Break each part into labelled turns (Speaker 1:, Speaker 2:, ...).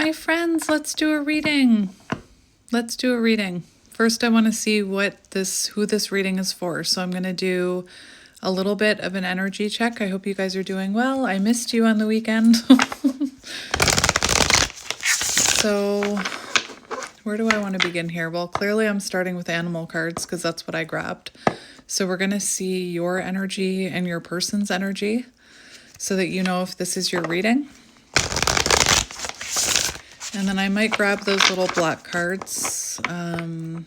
Speaker 1: My friends, let's do a reading. Let's do a reading. First, I want to see who this reading is for. So I'm going to do a little bit of an energy check. I hope you guys are doing well. I missed you on the weekend. So where do I want to begin here? Well, clearly I'm starting with animal cards because that's what I grabbed. So we're going to see your energy and your person's energy so that you know if this is your reading. And then I might grab those little black cards. I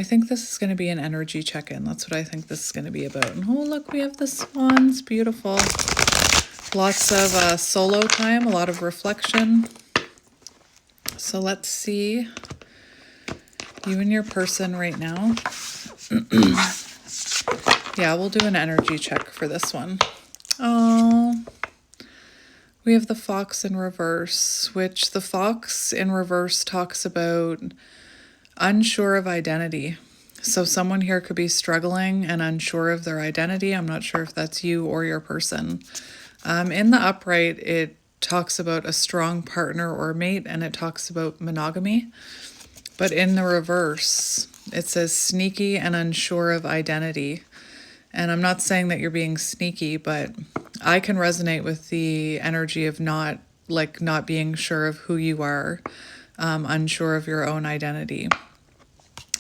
Speaker 1: think this is going to be an energy check-in. That's what I think this is going to be about. And oh, look, we have the swans. Beautiful. Lots of solo time, a lot of reflection. So let's see you and your person right now. Yeah, we'll do an energy check for this one. Oh, we have the fox in reverse, which the fox in reverse talks about unsure of identity. So someone here could be struggling and unsure of their identity. I'm not sure if that's you or your person. In the upright, it talks about a strong partner or mate, and it talks about monogamy. But in the reverse, it says sneaky and unsure of identity. And I'm not saying that you're being sneaky, but I can resonate with the energy of not being sure of who you are, unsure of your own identity.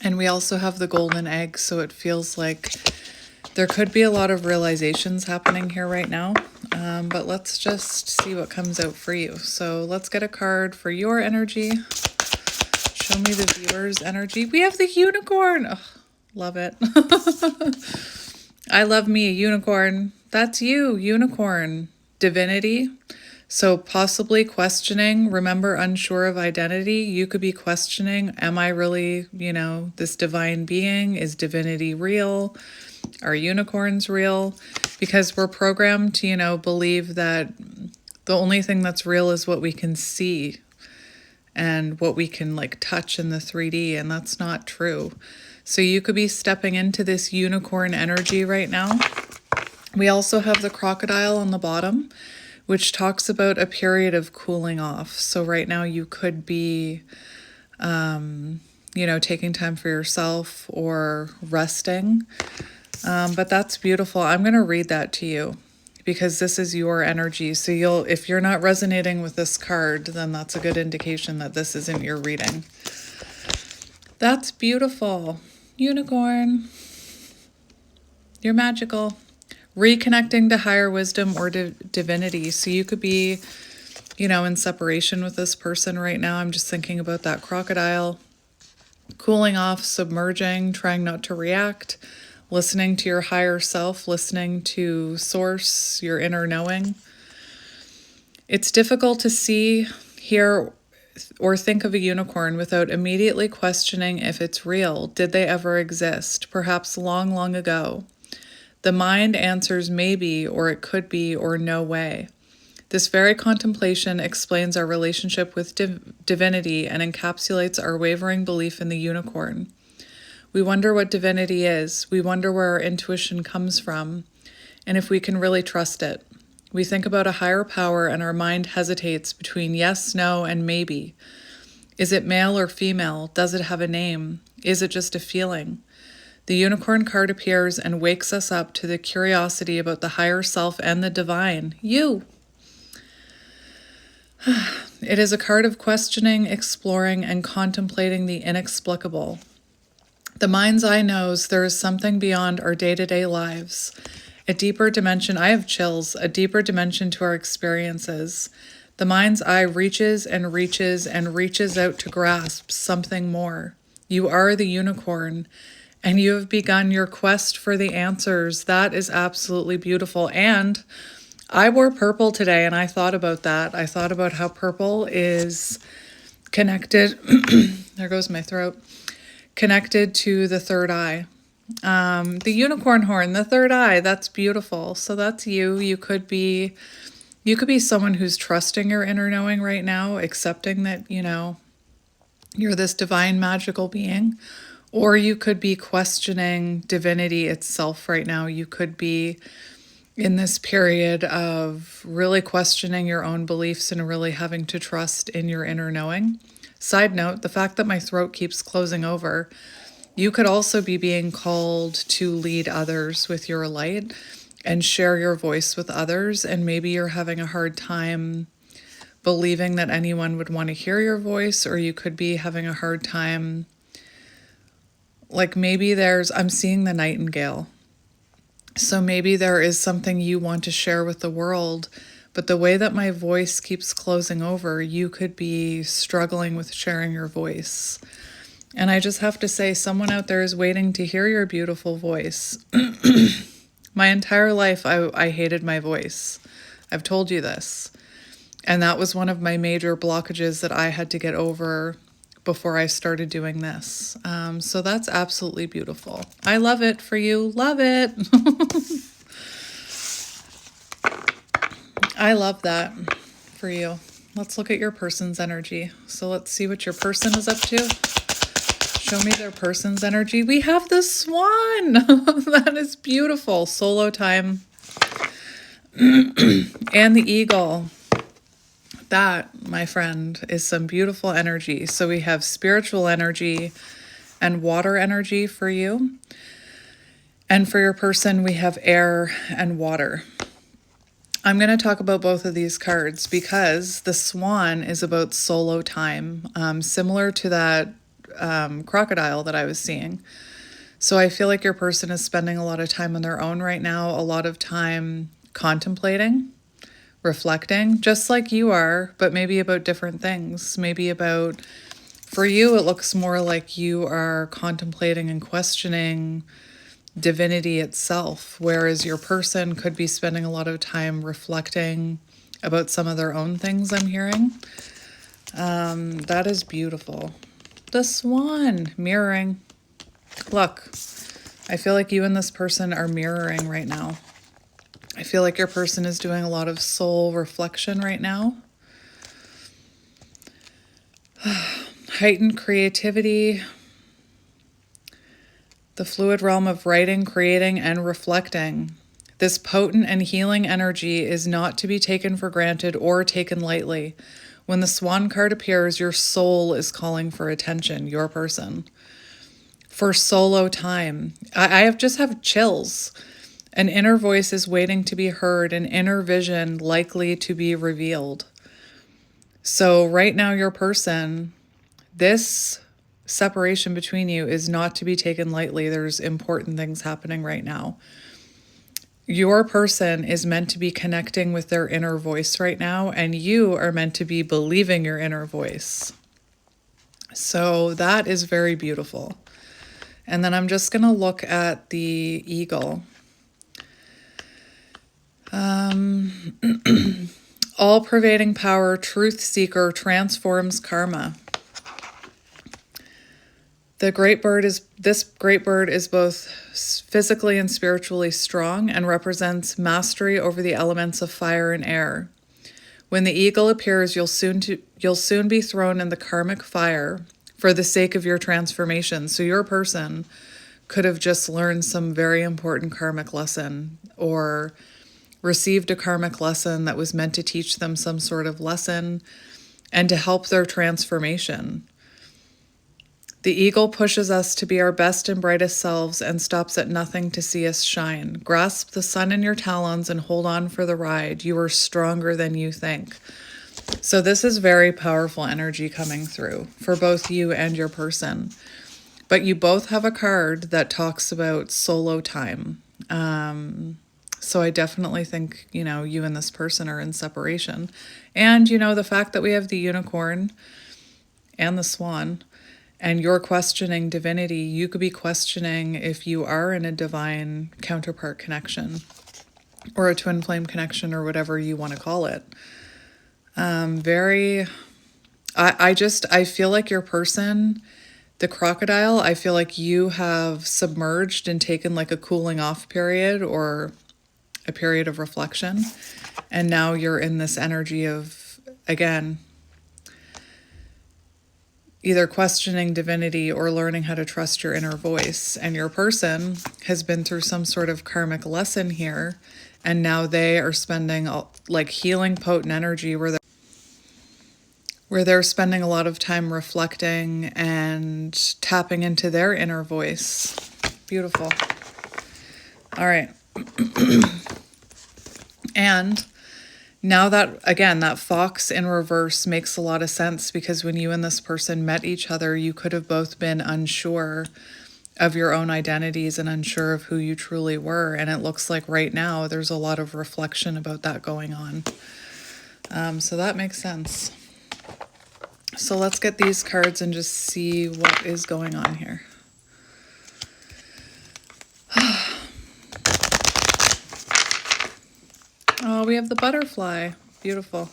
Speaker 1: And we also have the golden egg, so it feels like there could be a lot of realizations happening here right now. But let's just see what comes out for you. So let's get a card for your energy. Show me the viewer's energy. We have the unicorn. Oh, love it. I love me a unicorn. That's you, unicorn. Divinity. So possibly questioning, remember, unsure of identity. You could be questioning, am I really, this divine being? Is divinity real? Are unicorns real? Because we're programmed to, believe that the only thing that's real is what we can see and what we can touch in the 3D, and that's not true. So you could be stepping into this unicorn energy right now. We also have the crocodile on the bottom, which talks about a period of cooling off. So right now you could be, taking time for yourself or resting. But that's beautiful. I'm going to read that to you because this is your energy. So if you're not resonating with this card, then that's a good indication that this isn't your reading. That's beautiful. Unicorn. You're magical. Reconnecting to higher wisdom or divinity. So you could be, in separation with this person right now. I'm just thinking about that crocodile. Cooling off, submerging, trying not to react. Listening to your higher self, listening to source, your inner knowing. It's difficult to see, hear, or think of a unicorn without immediately questioning if it's real. Did they ever exist? Perhaps long, long ago. The mind answers maybe, or it could be, or no way. This very contemplation explains our relationship with divinity and encapsulates our wavering belief in the unicorn. We wonder what divinity is. We wonder where our intuition comes from, and if we can really trust it. We think about a higher power, and our mind hesitates between yes, no, and maybe. Is it male or female? Does it have a name? Is it just a feeling? The unicorn card appears and wakes us up to the curiosity about the higher self and the divine. You! It is a card of questioning, exploring, and contemplating the inexplicable. The mind's eye knows there is something beyond our day-to-day lives, a deeper dimension. I have chills, a deeper dimension to our experiences. The mind's eye reaches and reaches and reaches out to grasp something more. You are the unicorn, and you have begun your quest for the answers. That is absolutely beautiful. And I wore purple today, and I thought about that. I thought about how purple is connected. There goes my throat. Connected to the third eye. The unicorn horn, the third eye, that's beautiful. So that's you. You could be someone who's trusting your inner knowing right now, accepting that, you're this divine magical being. Or you could be questioning divinity itself right now. You could be, in this period of really questioning your own beliefs and really having to trust in your inner knowing. Side note, the fact that my throat keeps closing over, you could also be being called to lead others with your light and share your voice with others. And maybe you're having a hard time believing that anyone would want to hear your voice, or you could be having a hard time. Like maybe I'm seeing the nightingale. So maybe there is something you want to share with the world, but the way that my voice keeps closing over, you could be struggling with sharing your voice. And I just have to say, someone out there is waiting to hear your beautiful voice. My entire life, I hated my voice. I've told you this. And that was one of my major blockages that I had to get over before I started doing this. So that's absolutely beautiful. I love it for you. Love it. I love that for you. Let's look at your person's energy. So let's see what your person is up to. Show me their person's energy. We have the swan. That is beautiful. Solo time. And the eagle. That, my friend, is some beautiful energy. So we have spiritual energy and water energy for you. And for your person, we have air and water. I'm going to talk about both of these cards because the swan is about solo time, similar to that crocodile that I was seeing. So I feel like your person is spending a lot of time on their own right now, a lot of time contemplating, reflecting, just like you are, but maybe about different things. Maybe about, for you, it looks more like you are contemplating and questioning divinity itself, whereas your person could be spending a lot of time reflecting about some of their own things, I'm hearing. That is beautiful. The swan, mirroring. Look, I feel like you and this person are mirroring right now. I feel like your person is doing a lot of soul reflection right now. Heightened creativity. The fluid realm of writing, creating, and reflecting. This potent and healing energy is not to be taken for granted or taken lightly. When the swan card appears, your soul is calling for attention, your person. For solo time. I just have chills. An inner voice is waiting to be heard, an inner vision likely to be revealed. So right now, your person, this separation between you is not to be taken lightly. There's important things happening right now. Your person is meant to be connecting with their inner voice right now, and you are meant to be believing your inner voice. So that is very beautiful. And then I'm just going to look at the eagle. All-pervading power, truth seeker, transforms karma. This great bird is both physically and spiritually strong and represents mastery over the elements of fire and air. When the eagle appears, you'll soon be thrown in the karmic fire for the sake of your transformation. So your person could have just learned some very important karmic lesson, or received a karmic lesson that was meant to teach them some sort of lesson and to help their transformation. The eagle pushes us to be our best and brightest selves and stops at nothing to see us shine. Grasp the sun in your talons and hold on for the ride. You are stronger than you think. So this is very powerful energy coming through for both you and your person. But you both have a card that talks about solo time. So I definitely think, you and this person are in separation. And, the fact that we have the unicorn and the swan, and you're questioning divinity, you could be questioning if you are in a divine counterpart connection or a twin flame connection or whatever you want to call it. I feel like your person, the crocodile, I feel like you have submerged and taken like a cooling off period or a period of reflection. And now you're in this energy of, again, either questioning divinity or learning how to trust your inner voice. And your person has been through some sort of karmic lesson here And now they are spending like healing potent energy where they're spending a lot of time reflecting and tapping into their inner voice. Beautiful. All right. And now that, again, that fox in reverse makes a lot of sense, because when you and this person met each other, you could have both been unsure of your own identities and unsure of who you truly were. And it looks like right now there's a lot of reflection about that going on. So that makes sense. So let's get these cards and just see what is going on here. Oh, we have the butterfly. Beautiful.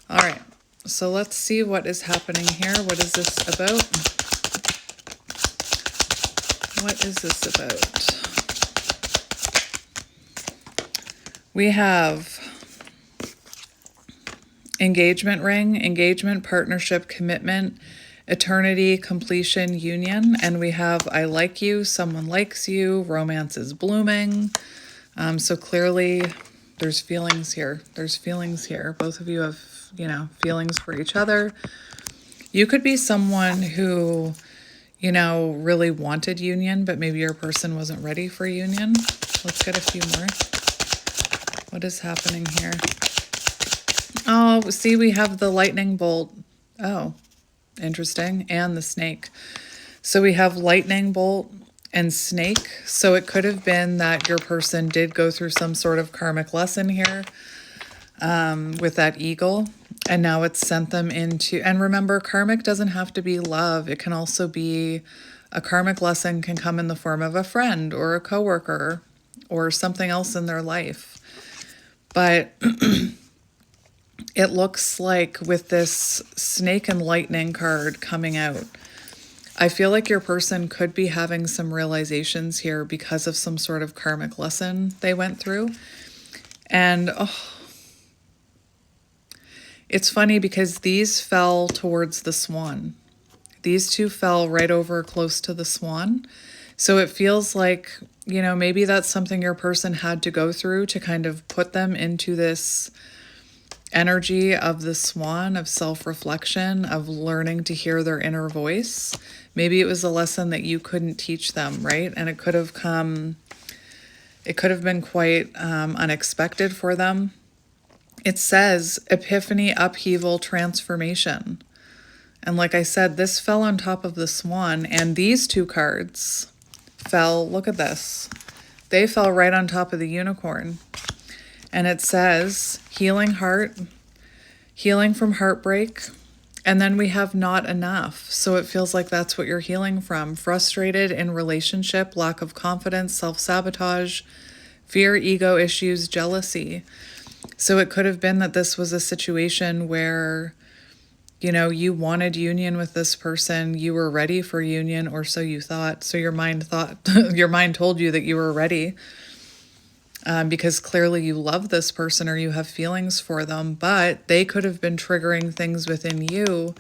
Speaker 1: All right. So let's see what is happening here. What is this about? What is this about? We have engagement ring, engagement, partnership, commitment, eternity, completion, union. And we have I like you, someone likes you, romance is blooming. So clearly there's feelings here. There's feelings here. Both of you have, feelings for each other. You could be someone who, really wanted union, but maybe your person wasn't ready for union. Let's get a few more. What is happening here? Oh, see, we have the lightning bolt. Oh, interesting. And the snake. So we have lightning bolt and snake. So it could have been that your person did go through some sort of karmic lesson here with that eagle. And now it's sent them into, and remember, karmic doesn't have to be love. It can also be, a karmic lesson can come in the form of a friend or a coworker or something else in their life. But it looks like with this snake and lightning card coming out, I feel like your person could be having some realizations here because of some sort of karmic lesson they went through. And it's funny because these fell towards the swan. These two fell right over close to the swan. So it feels like, maybe that's something your person had to go through to kind of put them into this energy of the swan, of self-reflection, of learning to hear their inner voice. Maybe it was a lesson that you couldn't teach them, right? And it could have been quite unexpected for them. It says epiphany, upheaval, transformation. And like I said, this fell on top of the swan, and these two cards fell, look at this. They fell right on top of the unicorn. And it says healing heart, healing from heartbreak, and then we have not enough. So it feels like that's what you're healing from. Frustrated in relationship, lack of confidence, self-sabotage, fear, ego issues, jealousy. So it could have been that this was a situation where, you wanted union with this person, you were ready for union, or so you thought. So your mind told you that you were ready. Because clearly you love this person or you have feelings for them, but they could have been triggering things within you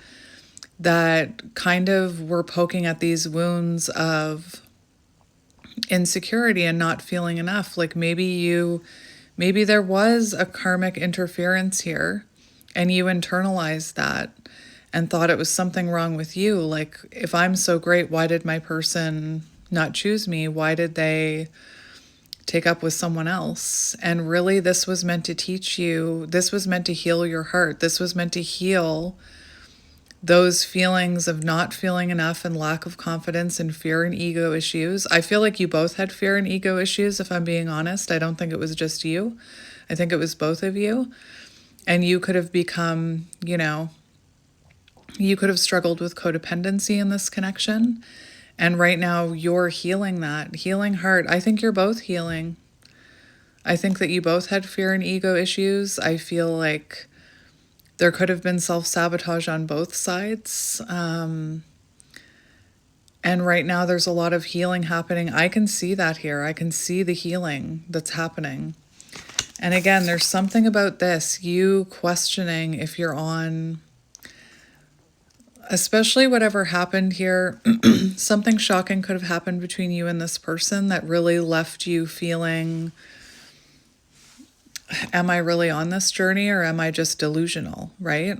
Speaker 1: that kind of were poking at these wounds of insecurity and not feeling enough. Like maybe there was a karmic interference here and you internalized that and thought it was something wrong with you. Like, if I'm so great, why did my person not choose me? Why did they take up with someone else? And really, this was meant to teach you, this was meant to heal your heart. This was meant to heal those feelings of not feeling enough and lack of confidence and fear and ego issues. I feel like you both had fear and ego issues, if I'm being honest. I don't think it was just you. I think it was both of you. And you could have become, you could have struggled with codependency in this connection. And right now you're healing that, healing heart. I think you're both healing. I think that you both had fear and ego issues. I feel like there could have been self-sabotage on both sides. And right now there's a lot of healing happening. I can see that here. I can see the healing that's happening. And again, there's something about this, you questioning if you're on, especially whatever happened here, something shocking could have happened between you and this person that really left you feeling am I really on this journey or am I just delusional, right?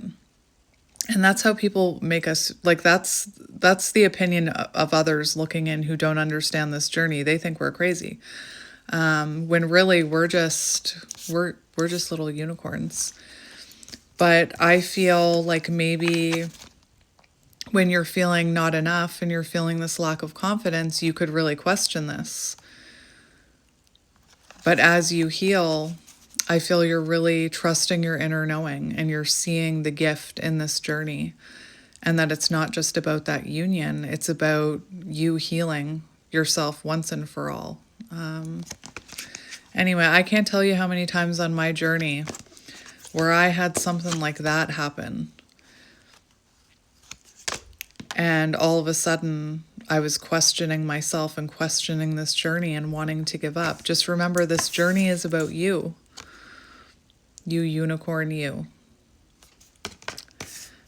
Speaker 1: And that's how people make us, like, that's the opinion of others looking in who don't understand this journey. They think we're crazy, when really we're just little unicorns. But I feel like maybe when you're feeling not enough and you're feeling this lack of confidence, you could really question this. But as you heal, I feel you're really trusting your inner knowing and you're seeing the gift in this journey, and that it's not just about that union, it's about you healing yourself once and for all. Anyway, I can't tell you how many times on my journey where I had something like that happen. And all of a sudden, I was questioning myself and questioning this journey and wanting to give up. Just remember, this journey is about you. You unicorn, you.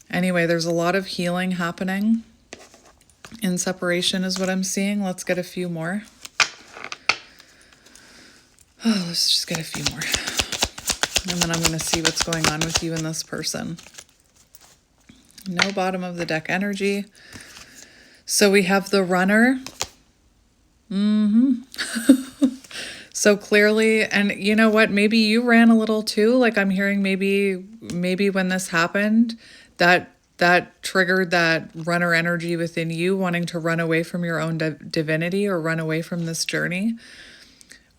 Speaker 1: Anyway, there's a lot of healing happening in separation is what I'm seeing. Let's get a few more. Oh, let's just get a few more. And then I'm going to see what's going on with you and this person. No bottom of the deck energy. So we have the runner. So clearly, and you know what, maybe you ran a little too. Like, I'm hearing maybe when this happened, that triggered that runner energy within you, wanting to run away from your own divinity or run away from this journey.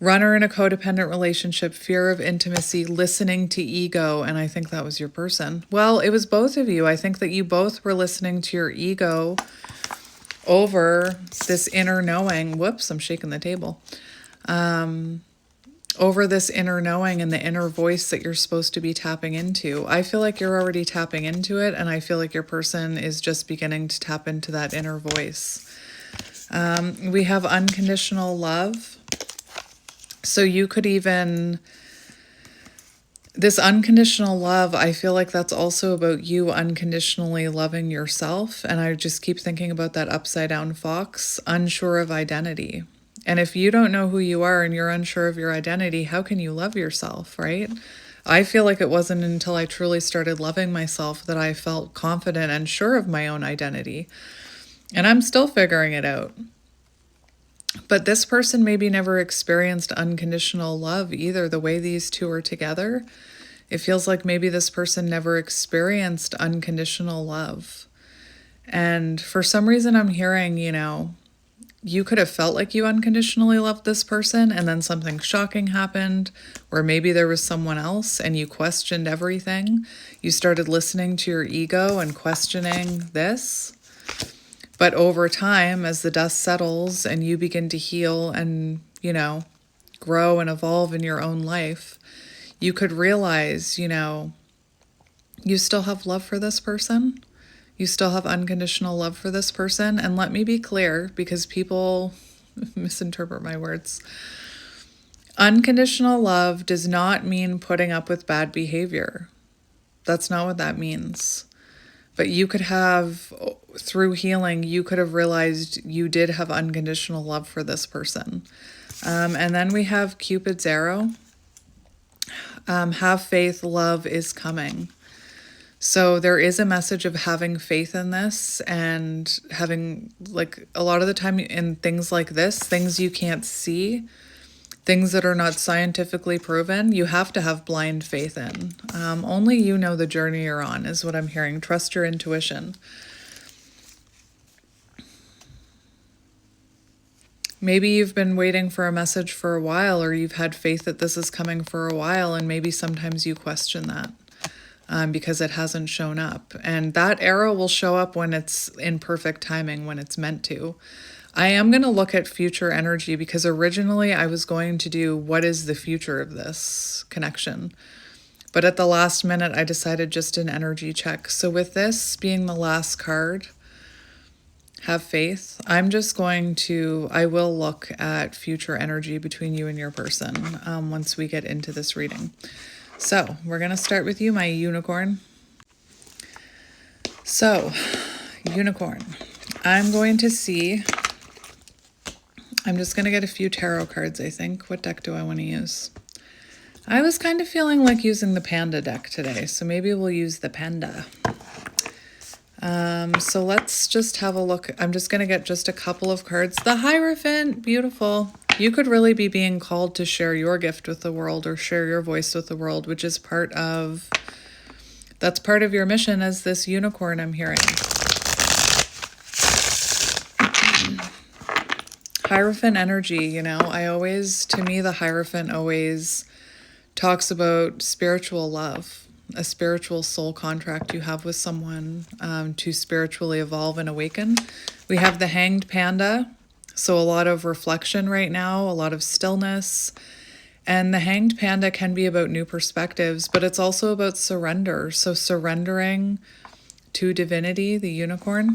Speaker 1: Runner in a codependent relationship, fear of intimacy, listening to ego, and I think that was your person. Well, it was both of you. I think that you both were listening to your ego over this inner knowing. Whoops, I'm shaking the table. Over this inner knowing and the inner voice that you're supposed to be tapping into. I feel like you're already tapping into it, and I feel like your person is just beginning to tap into that inner voice. We have unconditional love. So you could even, this unconditional love, I feel like that's also about you unconditionally loving yourself. And I just keep thinking about that upside down fox, unsure of identity. And if you don't know who you are and you're unsure of your identity, how can you love yourself, right? I feel like it wasn't until I truly started loving myself that I felt confident and sure of my own identity. And I'm still figuring it out. But this person maybe never experienced unconditional love either, the way these two are together. It feels like maybe this person never experienced unconditional love. And for some reason I'm hearing, you could have felt like you unconditionally loved this person, and then something shocking happened, or maybe there was someone else and you questioned everything. You started listening to your ego and questioning this. But over time, as the dust settles and you begin to heal and, grow and evolve in your own life, you could realize, you still have love for this person. You still have unconditional love for this person. And let me be clear, because people misinterpret my words. Unconditional love does not mean putting up with bad behavior. That's not what that means. But you could have, through healing, you could have realized you did have unconditional love for this person. And then we have Cupid's arrow. Have faith, love is coming. So there is a message of having faith in this, and having, like, a lot of the time in things like this, things you can't see, things that are not scientifically proven, you have to have blind faith in. Only you know the journey you're on, is what I'm hearing. Trust your intuition. Maybe you've been waiting for a message for a while, or you've had faith that this is coming for a while, and maybe sometimes you question that because it hasn't shown up. And that arrow will show up when it's in perfect timing, when it's meant to. I am going to look at future energy, because originally I was going to do what is the future of this connection. But at the last minute, I decided just an energy check. So with this being the last card, have faith, I'm just going to, I will look at future energy between you and your person once we get into this reading. So we're going to start with you, my unicorn. So, unicorn, I'm going to see, I'm just going to get a few tarot cards, I think. What deck do I want to use? I was kind of feeling like using the panda deck today, so maybe we'll use the panda. So let's just have a look. I'm just going to get just a couple of cards. The Hierophant, beautiful. You could really be being called to share your gift with the world or share your voice with the world, which is that's part of your mission as this unicorn I'm hearing. Hierophant energy, to me, the Hierophant always talks about spiritual love, a spiritual soul contract you have with someone to spiritually evolve and awaken. We have the Hanged Panda, so a lot of reflection right now, a lot of stillness. And the Hanged Panda can be about new perspectives, but it's also about surrender. So surrendering to divinity, the unicorn.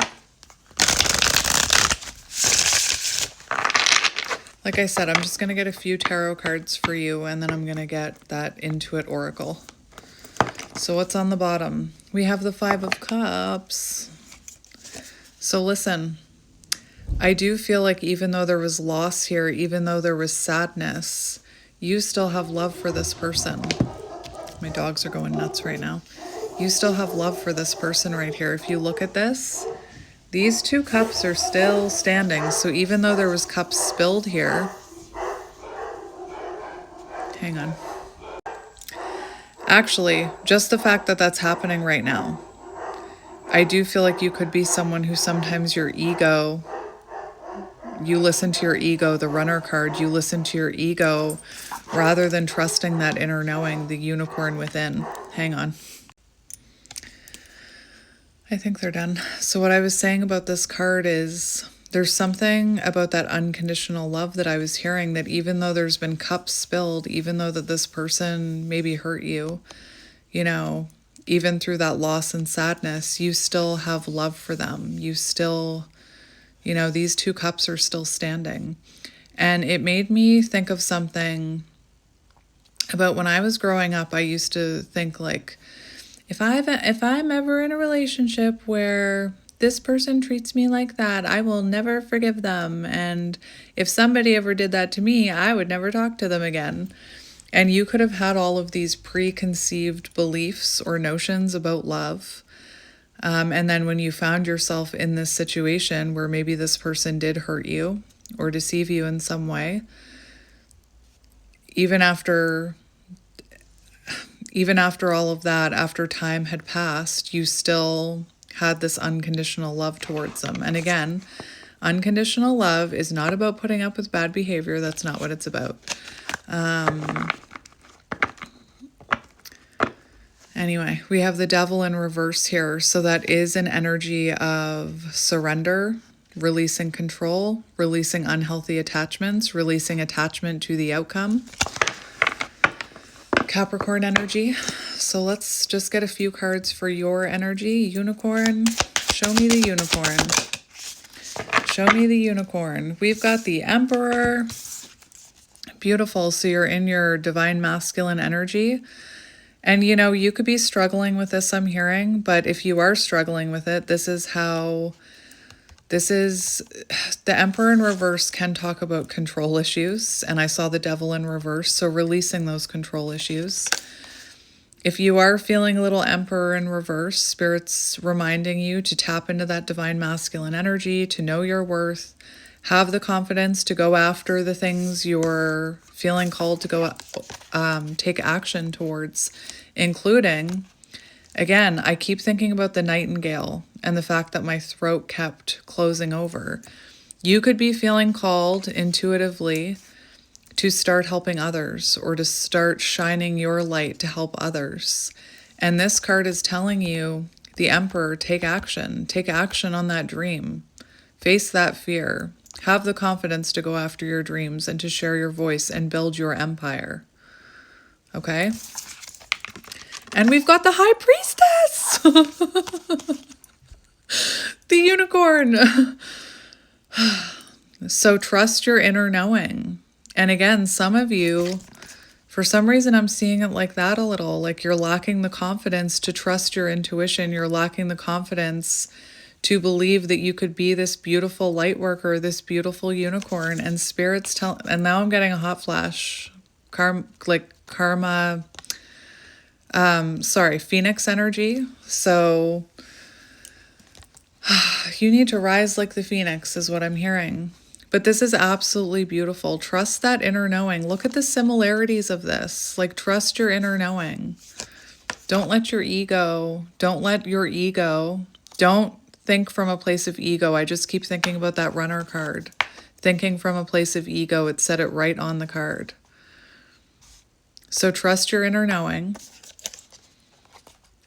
Speaker 1: Like I said, I'm just going to get a few tarot cards for you, and then I'm going to get that Intuit Oracle. So what's on the bottom? We have the Five of Cups. So listen, I do feel like even though there was loss here, even though there was sadness, you still have love for this person. My dogs are going nuts right now. You still have love for this person right here. If you look at this, these two cups are still standing. So even though there was cups spilled here, hang on. Actually, just the fact that that's happening right now, I do feel like you could be someone who sometimes you listen to your ego, the Runner card, you listen to your ego rather than trusting that inner knowing, the unicorn within. Hang on. I think they're done. So what I was saying about this card is there's something about that unconditional love that I was hearing, that even though there's been cups spilled, even though that this person maybe hurt you, even through that loss and sadness, you still have love for them. You still, these two cups are still standing. And it made me think of something about when I was growing up. I used to think like, if I'm ever in a relationship where this person treats me like that, I will never forgive them. And if somebody ever did that to me, I would never talk to them again. And you could have had all of these preconceived beliefs or notions about love. And then when you found yourself in this situation where maybe this person did hurt you or deceive you in some way, even after all of that, after time had passed, you still had this unconditional love towards them. And again, unconditional love is not about putting up with bad behavior. That's not what it's about. Anyway, we have the Devil in reverse here. So that is an energy of surrender, releasing control, releasing unhealthy attachments, releasing attachment to the outcome. Capricorn energy. So let's just get a few cards for your energy. Unicorn. Show me the unicorn. Show me the unicorn. We've got the Emperor. Beautiful. So you're in your divine masculine energy. And you could be struggling with this, I'm hearing, but if you are struggling with it, the Emperor in reverse can talk about control issues, and I saw the Devil in reverse, so releasing those control issues. If you are feeling a little Emperor in reverse, Spirit's reminding you to tap into that divine masculine energy, to know your worth, have the confidence to go after the things you're feeling called to go take action towards, including, again, I keep thinking about the nightingale and the fact that my throat kept closing over. You could be feeling called intuitively to start helping others or to start shining your light to help others. And this card is telling you, the Emperor, take action. Take action on that dream. Face that fear. Have the confidence to go after your dreams and to share your voice and build your empire. Okay? And we've got the High Priestess! The unicorn! So trust your inner knowing. And again, some of you, for some reason, I'm seeing it like that a little. Like you're lacking the confidence to trust your intuition. You're lacking the confidence to believe that you could be this beautiful light worker, this beautiful unicorn. And Spirit's and now I'm getting a hot flash. karma, Phoenix energy. So you need to rise like the Phoenix is what I'm hearing. But this is absolutely beautiful. Trust that inner knowing. Look at the similarities of this. Like, trust your inner knowing. Don't let your ego, don't think from a place of ego. I just keep thinking about that runner card. Thinking from a place of ego, it said it right on the card. So trust your inner knowing.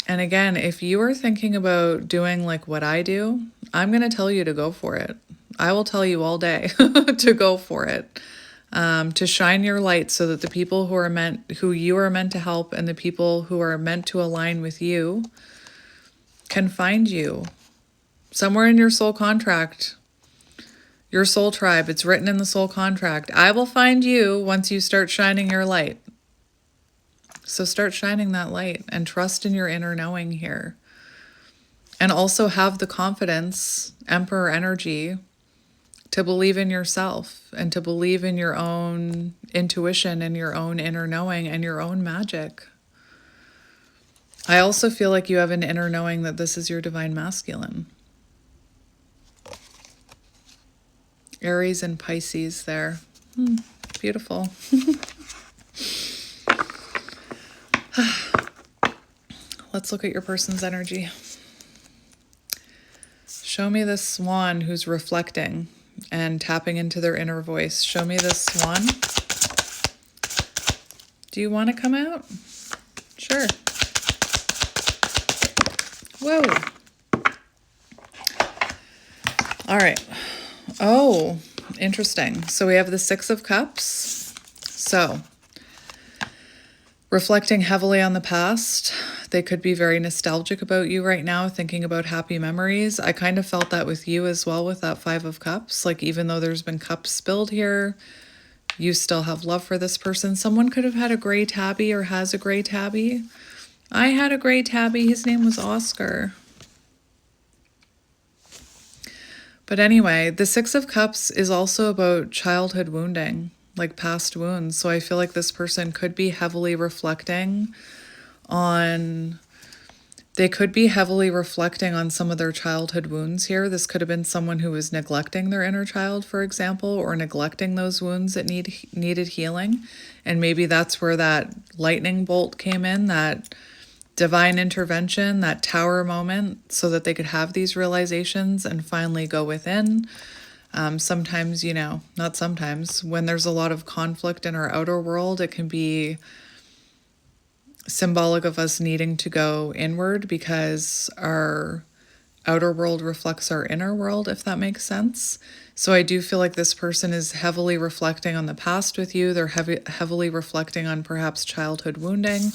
Speaker 1: And again, if you are thinking about doing like what I do, I'm going to tell you to go for it. I will tell you all day to go for it, to shine your light so that the people who you are meant to help and the people who are meant to align with you can find you somewhere in your soul contract, your soul tribe. It's written in the soul contract. I will find you once you start shining your light. So start shining that light and trust in your inner knowing here. And also have the confidence, Emperor energy, to believe in yourself and to believe in your own intuition and your own inner knowing and your own magic. I also feel like you have an inner knowing that this is your divine masculine. Aries and Pisces there. Beautiful. Let's look at your person's energy. Show me this swan who's reflecting and tapping into their inner voice. Show me this swan. Do you want to come out? Sure. Whoa. All right. Oh, interesting. So we have the Six of Cups. So reflecting heavily on the past. They could be very nostalgic about you right now, thinking about happy memories. I kind of felt that with you as well with that Five of Cups. Like, even though there's been cups spilled here, you still have love for this person. Someone could have had a gray tabby or has a gray tabby. I had a gray tabby. His name was Oscar. But anyway, the Six of Cups is also about childhood wounding, like past wounds. So I feel like this person could be heavily reflecting on some of their childhood wounds here. This could have been someone who was neglecting their inner child, for example, or neglecting those wounds that needed healing. And maybe that's where that lightning bolt came in, that divine intervention, that tower moment, so that they could have these realizations and finally go within. Sometimes, not sometimes, when there's a lot of conflict in our outer world, it can be symbolic of us needing to go inward because our outer world reflects our inner world, if that makes sense. So I do feel like this person is heavily reflecting on the past with you. They're heavily reflecting on perhaps childhood wounding.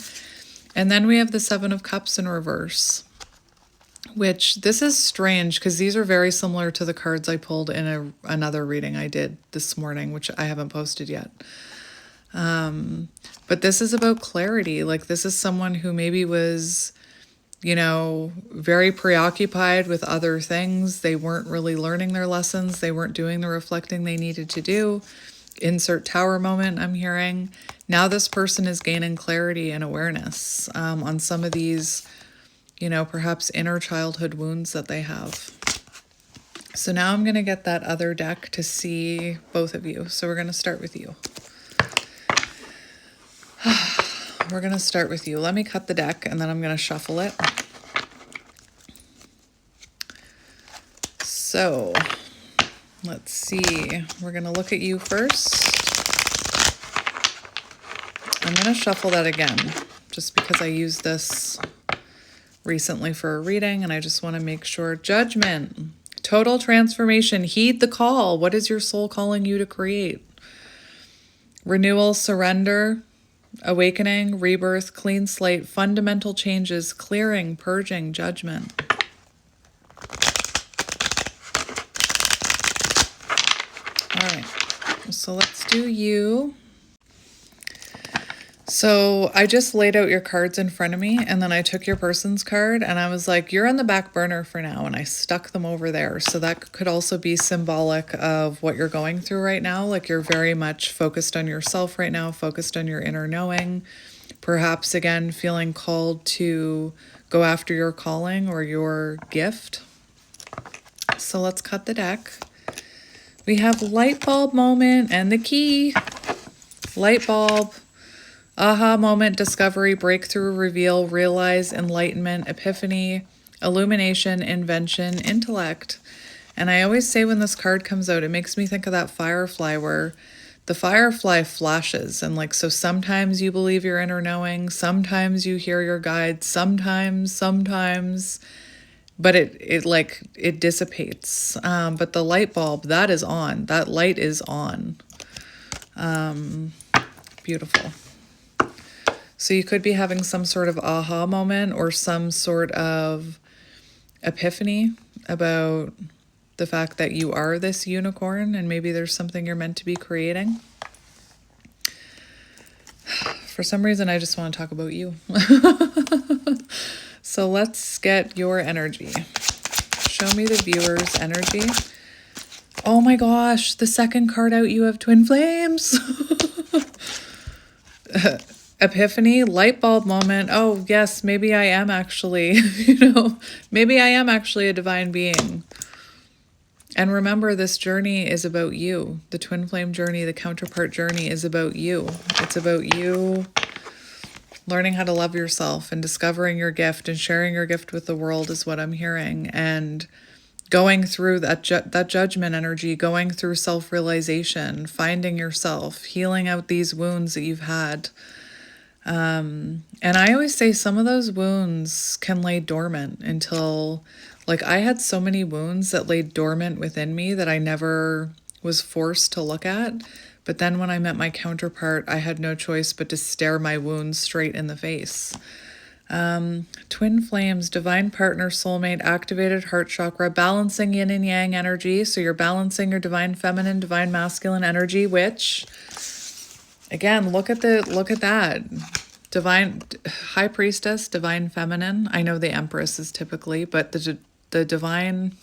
Speaker 1: And then we have the Seven of Cups in reverse, which this is strange because these are very similar to the cards I pulled in another reading I did this morning, which I haven't posted yet. But this is about clarity. Like, this is someone who maybe was, very preoccupied with other things. They weren't really learning their lessons. They weren't doing the reflecting they needed to do. Insert tower moment, I'm hearing. Now this person is gaining clarity and awareness on some of these, perhaps inner childhood wounds that they have. So now I'm going to get that other deck to see both of you. So we're going to start with you. We're going to start with you. Let me cut the deck and then I'm going to shuffle it. So let's see. We're going to look at you first. I'm going to shuffle that again just because I used this recently for a reading and I just want to make sure. Judgment, total transformation, heed the call. What is your soul calling you to create? Renewal, surrender, awakening, rebirth, clean slate, fundamental changes, clearing, purging, judgment. All right, so let's do you. So I just laid out your cards in front of me, and then I took your person's card and I was like, you're on the back burner for now. And I stuck them over there. So that could also be symbolic of what you're going through right now. Like you're very much focused on yourself right now, focused on your inner knowing, perhaps again, feeling called to go after your calling or your gift. So let's cut the deck. We have light bulb moment and the key. Light bulb. Aha moment, discovery, breakthrough, reveal, realize, enlightenment, epiphany, illumination, invention, intellect. And I always say when this card comes out, it makes me think of that firefly where the firefly flashes. And like, so sometimes you believe your inner knowing, sometimes you hear your guides, sometimes, but it dissipates. But the light bulb, that is on. That light is on. Beautiful. So you could be having some sort of aha moment or some sort of epiphany about the fact that you are this unicorn and maybe there's something you're meant to be creating. For some reason, I just want to talk about you. So let's get your energy. Show me the viewer's energy. Oh my gosh, the second card out, you have twin flames. Epiphany, light bulb moment. Oh, yes, maybe I am actually, maybe I am actually a divine being. And remember, this journey is about you. The twin flame journey, the counterpart journey is about you. It's about you learning how to love yourself and discovering your gift and sharing your gift with the world is what I'm hearing. And going through that judgment energy, going through self-realization, finding yourself, healing out these wounds that you've had. And I always say some of those wounds can lay dormant until, like, I had so many wounds that lay dormant within me that I never was forced to look at. But then when I met my counterpart, I had no choice but to stare my wounds straight in the face. Twin flames, divine partner, soulmate, activated heart chakra, balancing yin and yang energy. So you're balancing your divine feminine, divine masculine energy, which, again, look at that. Divine high priestess, divine feminine. I know the empress is typically, but the divine,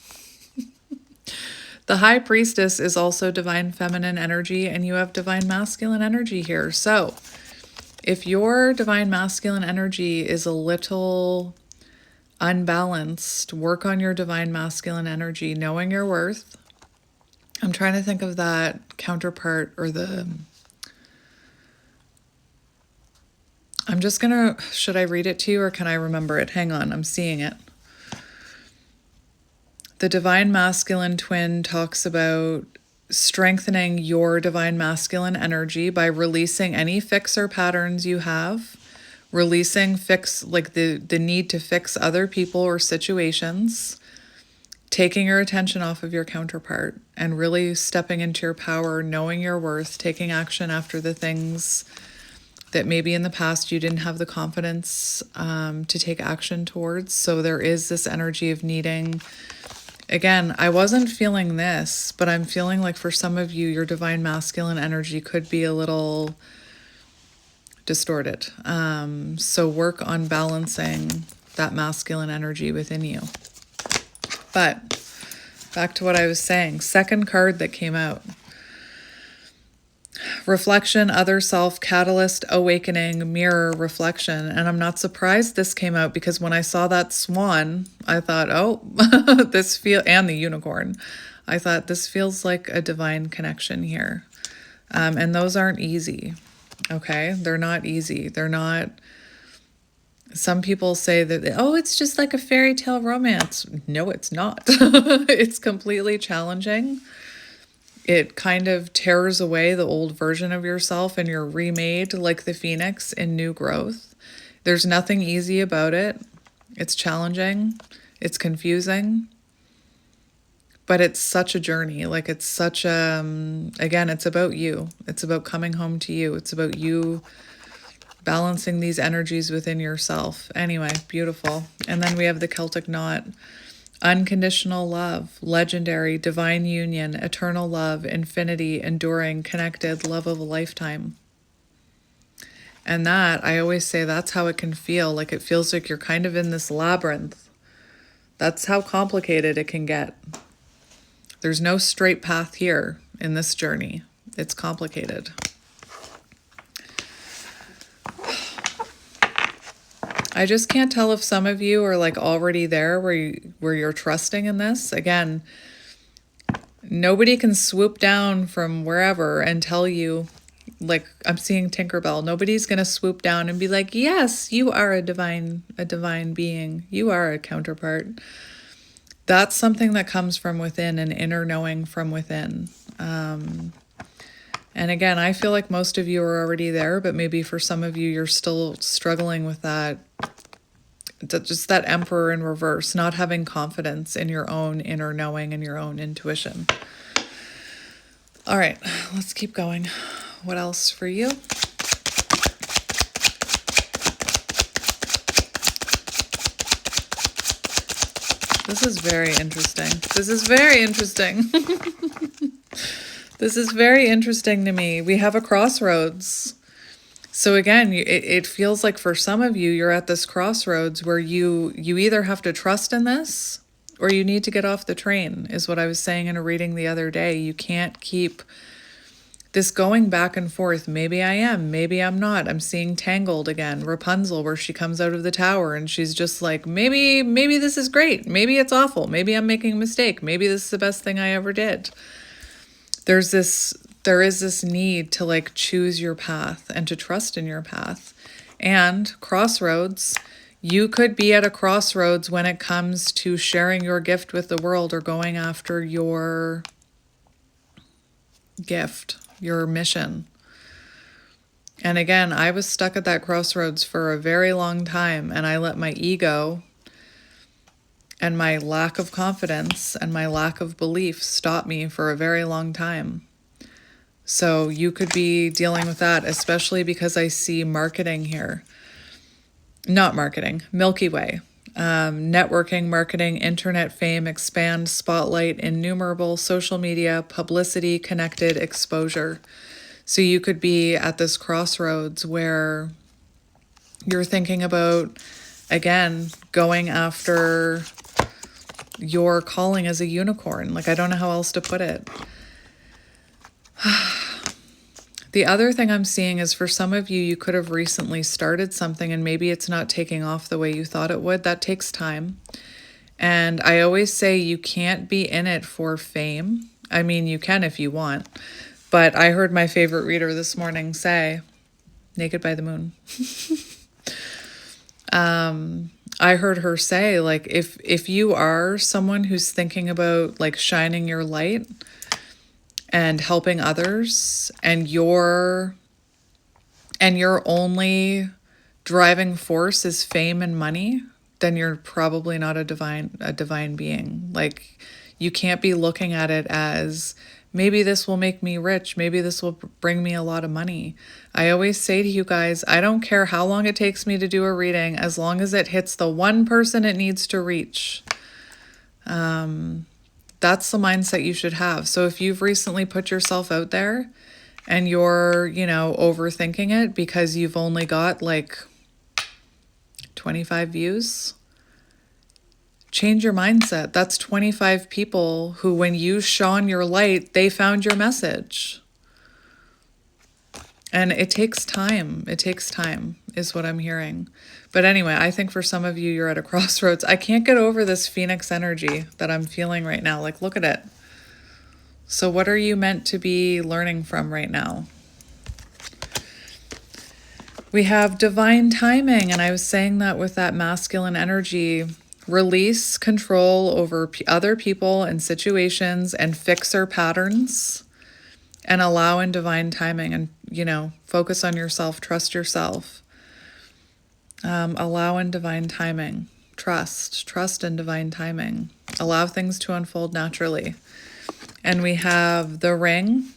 Speaker 1: the high priestess is also divine feminine energy, and you have divine masculine energy here. So if your divine masculine energy is a little unbalanced, work on your divine masculine energy, knowing your worth. I'm trying to think of that counterpart or I'm just gonna, should I read it to you or can I remember it? Hang on, I'm seeing it. The divine masculine twin talks about strengthening your divine masculine energy by releasing any fixer patterns you have, releasing the need to fix other people or situations, taking your attention off of your counterpart and really stepping into your power, knowing your worth, taking action after the things that maybe in the past you didn't have the confidence to take action towards. So there is this energy of needing, again, I wasn't feeling this, but I'm feeling like for some of you, your divine masculine energy could be a little distorted. So work on balancing that masculine energy within you. But back to what I was saying, second card that came out. Reflection, other self, catalyst, awakening, mirror, reflection. And I'm not surprised this came out because when I saw that swan, I thought, oh, and the unicorn, I thought this feels like a divine connection here. And those aren't easy. Okay. They're not easy. They're not, some people say that, oh, it's just like a fairy tale romance. No, it's not. It's completely challenging. It kind of tears away the old version of yourself and you're remade like the phoenix in new growth. There's nothing easy about it. It's challenging. It's confusing. But it's such a journey. Like it's such a, again, it's about you. It's about coming home to you. It's about you balancing these energies within yourself. Anyway, beautiful. And then we have the Celtic knot. Unconditional love, legendary, divine union, eternal love, infinity, enduring, connected, love of a lifetime. And that, I always say, that's how it can feel. Like it feels like you're kind of in this labyrinth. That's how complicated it can get. There's no straight path here in this journey. It's complicated. I just can't tell if some of you are like already there where you're trusting in this. Again, nobody can swoop down from wherever and tell you, like I'm seeing Tinkerbell, nobody's going to swoop down and be like, yes, you are a divine being. You are a counterpart. That's something that comes from within, an inner knowing from within. And again, I feel like most of you are already there, but maybe for some of you, you're still struggling with that. Just that Emperor in reverse, not having confidence in your own inner knowing and your own intuition. All right, let's keep going. What else for you? This is very interesting. This is very interesting. This is very interesting to me. We have a crossroads. So again, it feels like for some of you, you're at this crossroads where you either have to trust in this or you need to get off the train, is what I was saying in a reading the other day. You can't keep this going back and forth. Maybe I am, maybe I'm not. I'm seeing Tangled again, Rapunzel, where she comes out of the tower and she's just like, maybe this is great. Maybe it's awful. Maybe I'm making a mistake. Maybe this is the best thing I ever did. There is this need to like choose your path and to trust in your path. And crossroads, you could be at a crossroads when it comes to sharing your gift with the world or going after your gift, your mission. And again, I was stuck at that crossroads for a very long time, and I let my ego and my lack of confidence and my lack of belief stop me for a very long time. So you could be dealing with that, especially because I see marketing here. Not marketing, Milky Way. Networking, marketing, internet fame, expand, spotlight, innumerable, social media, publicity, connected, exposure. So you could be at this crossroads where you're thinking about, again, going after your calling as a unicorn. Like, I don't know how else to put it. The other thing I'm seeing is for some of you, you could have recently started something and maybe it's not taking off the way you thought it would. That takes time. And I always say you can't be in it for fame. I mean, you can if you want. But I heard my favorite reader this morning say, Naked by the Moon. I heard her say, like, if you are someone who's thinking about like shining your light and helping others, and your only driving force is fame and money, then you're probably not a divine being. Like, you can't be looking at it as, maybe this will make me rich, maybe this will bring me a lot of money. I always say to you guys, I don't care how long it takes me to do a reading, as long as it hits the one person it needs to reach. That's the mindset you should have. So if you've recently put yourself out there and you're, overthinking it because you've only got like 25 views, change your mindset. That's 25 people who, when you shone your light, they found your message. And it takes time. It takes time is what I'm hearing. But anyway, I think for some of you, you're at a crossroads. I can't get over this Phoenix energy that I'm feeling right now. Like, look at it. So what are you meant to be learning from right now? We have divine timing. And I was saying that with that masculine energy. Release control over other people and situations and fixer patterns. And allow in divine timing and, focus on yourself, trust yourself. Allow in divine timing, trust in divine timing. Allow things to unfold naturally. And we have the ring,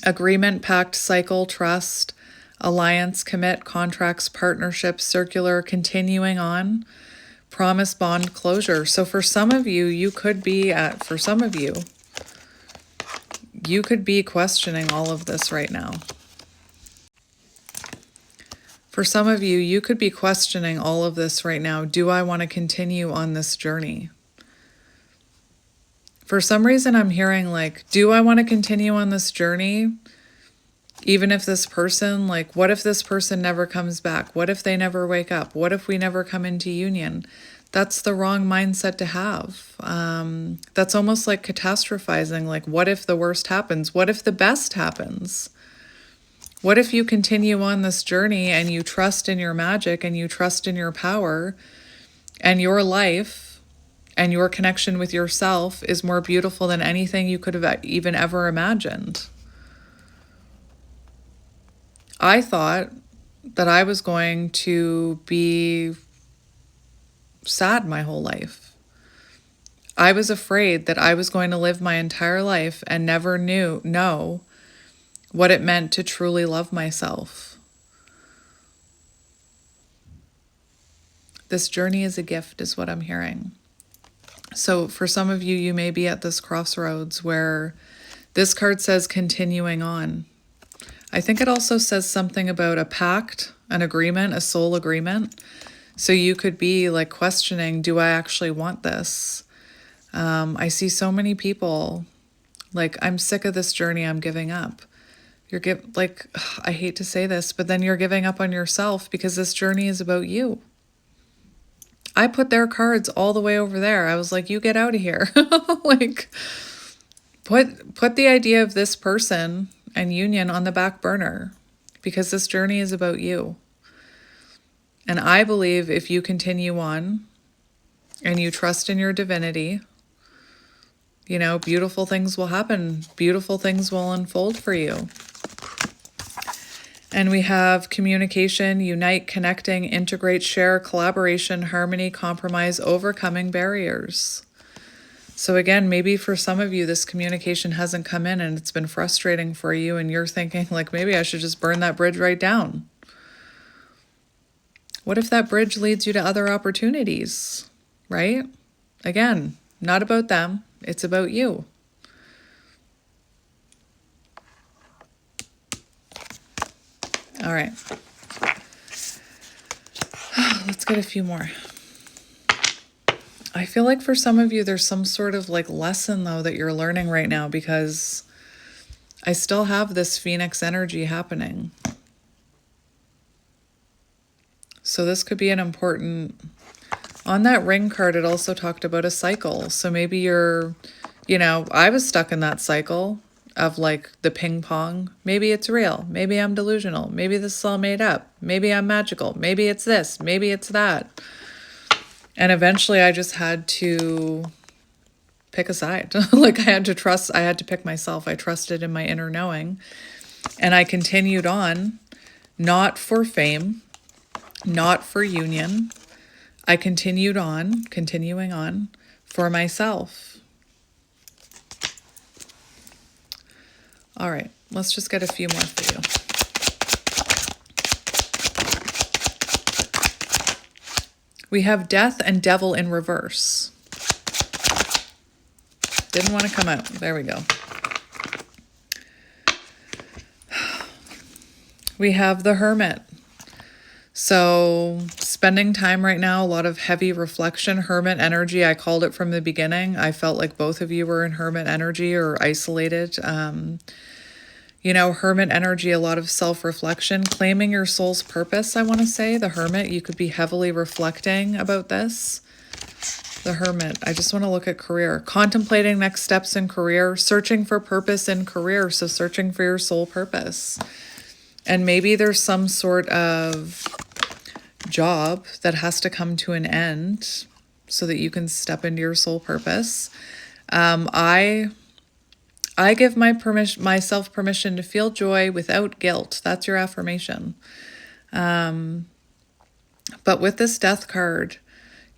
Speaker 1: agreement, pact, cycle, trust, alliance, commit, contracts, partnerships, circular, continuing on, promise, bond, closure. So for some of you, you could be questioning all of this right now. For some of you, you could be questioning all of this right now. Do I want to continue on this journey? For some reason, I'm hearing like, do I want to continue on this journey? Even if this person, like, what if this person never comes back? What if they never wake up? What if we never come into union? That's the wrong mindset to have. That's almost like catastrophizing. Like, what if the worst happens? What if the best happens? What if you continue on this journey and you trust in your magic and you trust in your power, and your life and your connection with yourself is more beautiful than anything you could have even ever imagined? I thought that I was going to be sad my whole life. I was afraid that I was going to live my entire life and never know what it meant to truly love myself. This journey is a gift, is what I'm hearing. So for some of you, you may be at this crossroads where this card says continuing on. I think it also says something about a pact, an agreement, a soul agreement. So you could be like questioning, do I actually want this? I see so many people like, I'm sick of this journey, I'm giving up. I hate to say this, but then you're giving up on yourself because this journey is about you. I put their cards all the way over there. I was like, you get out of here. Like, put the idea of this person and union on the back burner because this journey is about you. And I believe if you continue on and you trust in your divinity, you know, beautiful things will happen. Beautiful things will unfold for you. And we have communication, unite, connecting, integrate, share, collaboration, harmony, compromise, overcoming barriers. So again, maybe for some of you, this communication hasn't come in and it's been frustrating for you and you're thinking like, maybe I should just burn that bridge right down. What if that bridge leads you to other opportunities, right? Again, not about them, it's about you. All right. Let's get a few more. I feel like for some of you, there's some sort of like lesson though that you're learning right now because I still have this Phoenix energy happening. So this could be an important, on that ring card, it also talked about a cycle. So maybe you're, I was stuck in that cycle of like the ping pong. Maybe it's real. Maybe I'm delusional. Maybe this is all made up. Maybe I'm magical. Maybe it's this. Maybe it's that. And eventually I just had to pick a side. Like I had to pick myself. I trusted in my inner knowing. And I continued on, not for fame, not for union. I continuing on for myself. All right, let's just get a few more for you. We have death and devil in reverse. Didn't want to come out. There we go. We have the hermit. So spending time right now, a lot of heavy reflection, hermit energy. I called it from the beginning. I felt like both of you were in hermit energy or isolated. Hermit energy, a lot of self-reflection, claiming your soul's purpose, I want to say. The hermit, you could be heavily reflecting about this. The hermit, I just want to look at career. Contemplating next steps in career, searching for purpose in career. So searching for your soul purpose. And maybe there's some sort of job that has to come to an end so that you can step into your soul purpose. I give myself permission to feel joy without guilt. That's your affirmation. But with this death card,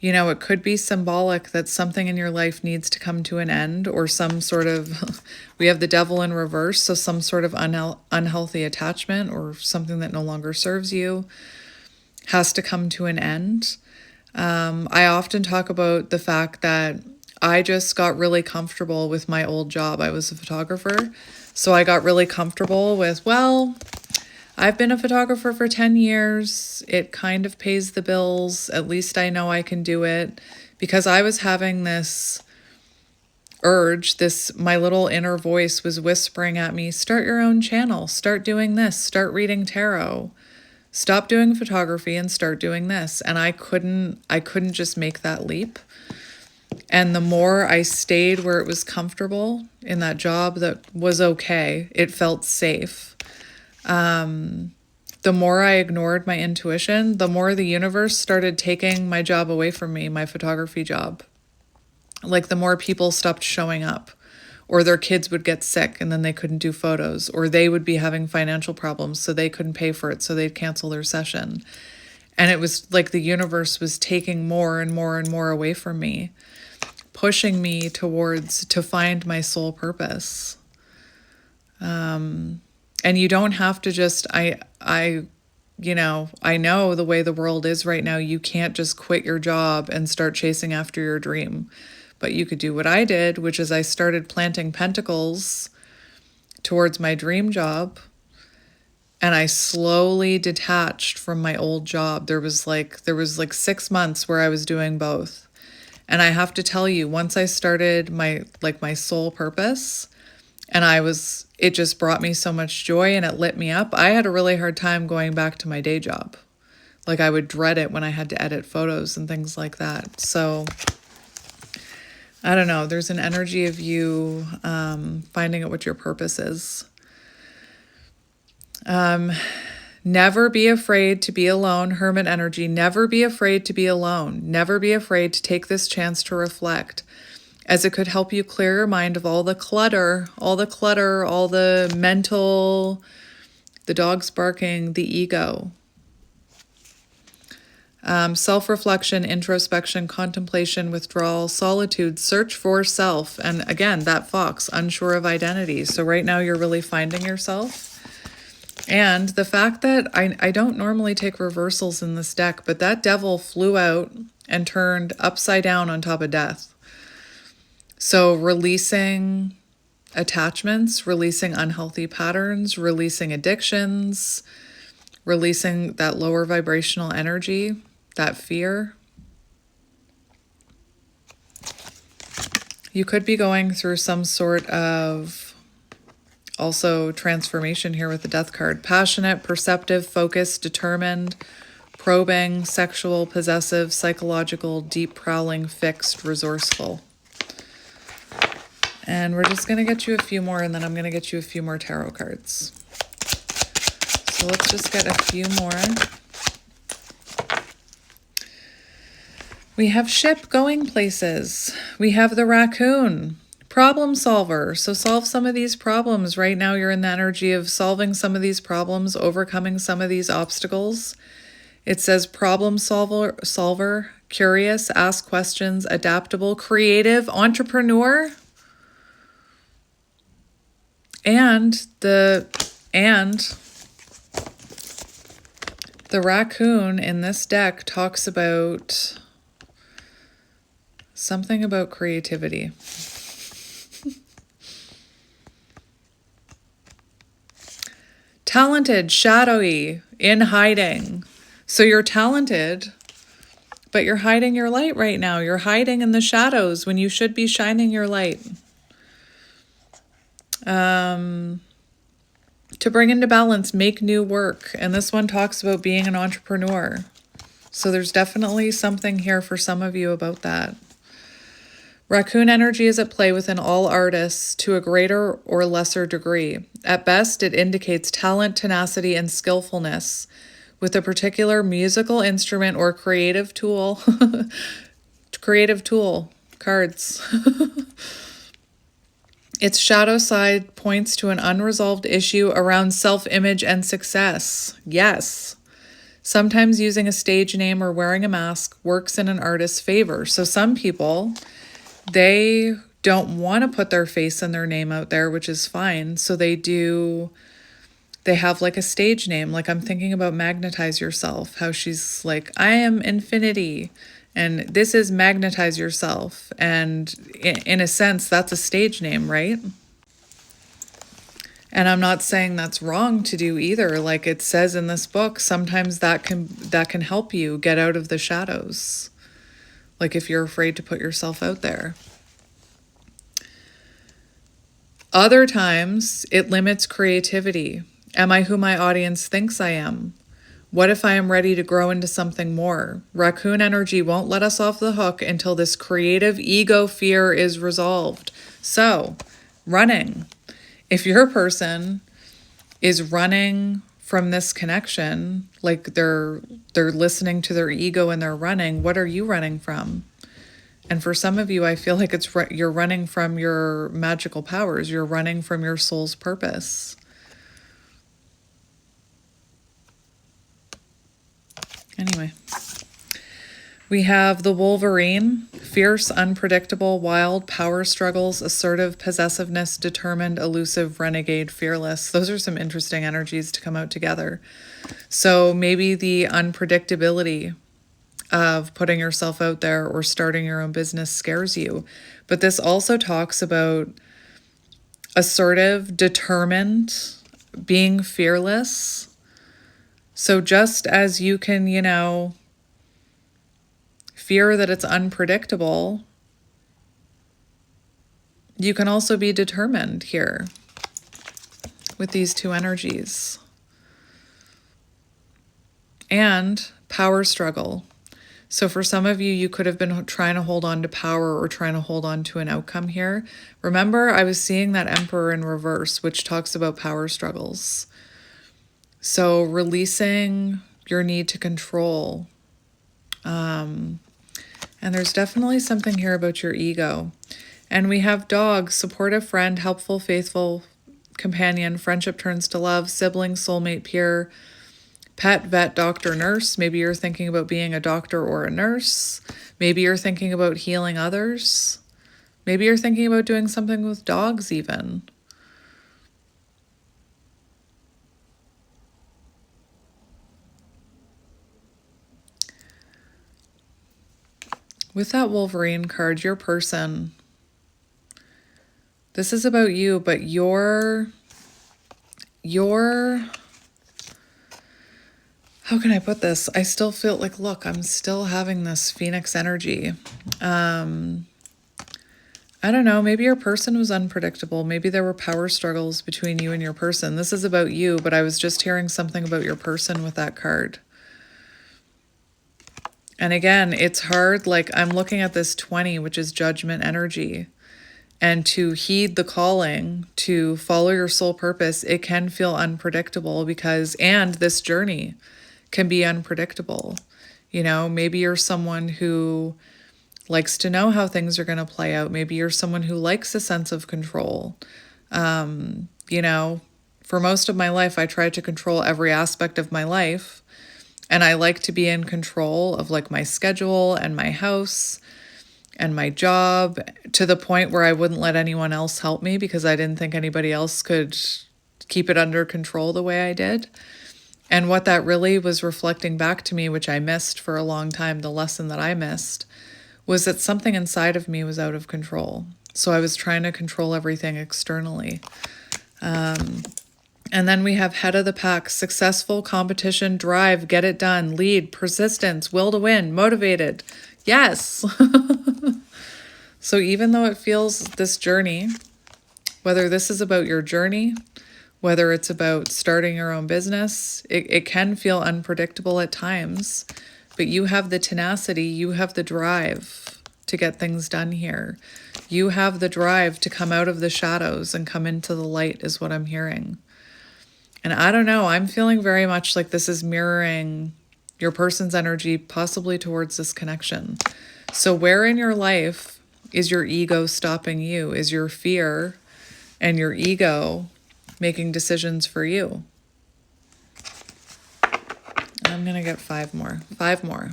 Speaker 1: it could be symbolic that something in your life needs to come to an end, or some sort of, we have the devil in reverse, so some sort of unhealthy attachment or something that no longer serves you has to come to an end. I often talk about the fact that I just got really comfortable with my old job. I was a photographer, so I got really comfortable with, I've been a photographer for 10 years. It kind of pays the bills. At least I know I can do it, because I was having this urge, my little inner voice was whispering at me, start your own channel, start doing this, start reading tarot, stop doing photography and start doing this. And I couldn't just make that leap. And the more I stayed where it was comfortable in that job that was okay, it felt safe. The more I ignored my intuition, the more the universe started taking my job away from me, my photography job. Like the more people stopped showing up, or their kids would get sick and then they couldn't do photos, or they would be having financial problems so they couldn't pay for it, so they'd cancel their session. And it was like the universe was taking more and more and more away from me, pushing me to find my soul purpose. And you don't have to just, I know the way the world is right now, you can't just quit your job and start chasing after your dream. But you could do what I did, which is I started planting pentacles towards my dream job. And I slowly detached from my old job. There was like 6 months where I was doing both. And I have to tell you, once I started my soul purpose, and it just brought me so much joy and it lit me up. I had a really hard time going back to my day job. Like I would dread it when I had to edit photos and things like that. So I don't know. There's an energy of you finding out what your purpose is. Never be afraid to be alone. Hermit energy. Never be afraid to be alone. Never be afraid to take this chance to reflect, as it could help you clear your mind of all the clutter, all the mental, the dogs barking, the ego. Self-reflection, introspection, contemplation, withdrawal, solitude, search for self. And again, that fox, unsure of identity. So right now you're really finding yourself. And the fact that I don't normally take reversals in this deck, but that devil flew out and turned upside down on top of death. So releasing attachments, releasing unhealthy patterns, releasing addictions, releasing that lower vibrational energy, that fear. You could be going through some sort of also transformation here with the Death card. Passionate, perceptive, focused, determined, probing, sexual, possessive, psychological, deep prowling, fixed, resourceful. And we're just going to get you a few more, and then I'm going to get you a few more tarot cards. So let's just get a few more. We have ship going places. We have the raccoon. Problem solver. So solve some of these problems. Right now you're in the energy of solving some of these problems, overcoming some of these obstacles. It says problem solver, curious, ask questions, adaptable, creative, entrepreneur. And the raccoon in this deck talks about something about creativity. Talented, shadowy, in hiding. So you're talented, but you're hiding your light right now. You're hiding in the shadows when you should be shining your light. To bring into balance, make new work. And this one talks about being an entrepreneur. So there's definitely something here for some of you about that. Raccoon energy is at play within all artists to a greater or lesser degree. At best, it indicates talent, tenacity, and skillfulness with a particular musical instrument or creative tool. Creative tool, cards. Its shadow side points to an unresolved issue around self-image and success. Yes. Sometimes using a stage name or wearing a mask works in an artist's favor. So some people, they don't want to put their face and their name out there, which is fine. So they have like a stage name. Like I'm thinking about Magnetize Yourself, how she's like, I am infinity. And this is Magnetize Yourself. And in a sense, that's a stage name, right? And I'm not saying that's wrong to do either. Like it says in this book, sometimes that can help you get out of the shadows. Like if you're afraid to put yourself out there. Other times it limits creativity. Am I who my audience thinks I am? What if I am ready to grow into something more? Raccoon energy won't let us off the hook until this creative ego fear is resolved. So, running. If your person is running from this connection, like they're listening to their ego and they're running, what are you running from? And for some of you, I feel like you're running from your magical powers. You're running from your soul's purpose. Anyway, we have the Wolverine, fierce, unpredictable, wild, power struggles, assertive, possessiveness, determined, elusive, renegade, fearless. Those are some interesting energies to come out together. So maybe the unpredictability of putting yourself out there or starting your own business scares you. But this also talks about assertive, determined, being fearless. So just as you can, fear that it's unpredictable, you can also be determined here with these two energies. And power struggle. So for some of you, you could have been trying to hold on to power or trying to hold on to an outcome here. Remember, I was seeing that Emperor in reverse, which talks about power struggles. So releasing your need to control. And there's definitely something here about your ego. And we have dog, supportive friend, helpful, faithful companion, friendship turns to love, sibling, soulmate, peer, pet, vet, doctor, nurse. Maybe you're thinking about being a doctor or a nurse. Maybe you're thinking about healing others. Maybe you're thinking about doing something with dogs even. With that Wolverine card, your person, this is about you, but your, how can I put this? I still feel like, look, I'm still having this Phoenix energy. I don't know, maybe your person was unpredictable. Maybe there were power struggles between you and your person. This is about you, but I was just hearing something about your person with that card. And again, it's hard, like I'm looking at this 20, which is judgment energy. And to heed the calling, to follow your soul purpose, it can feel unpredictable and this journey can be unpredictable. Maybe you're someone who likes to know how things are going to play out. Maybe you're someone who likes a sense of control. For most of my life, I tried to control every aspect of my life. And I like to be in control of like my schedule and my house and my job to the point where I wouldn't let anyone else help me because I didn't think anybody else could keep it under control the way I did. And what that really was reflecting back to me, which I missed for a long time, the lesson that I missed, was that something inside of me was out of control. So I was trying to control everything externally. And then we have head of the pack, successful, competition, drive, get it done, lead, persistence, will to win, motivated. Yes. So even though it feels this journey, whether this is about your journey, whether it's about starting your own business, it can feel unpredictable at times, but you have the tenacity, you have the drive to get things done here. You have the drive to come out of the shadows and come into the light is what I'm hearing. And I don't know, I'm feeling very much like this is mirroring your person's energy, possibly towards this connection. So where in your life is your ego stopping you? Is your fear and your ego making decisions for you? I'm going to get 5 more. 5 more.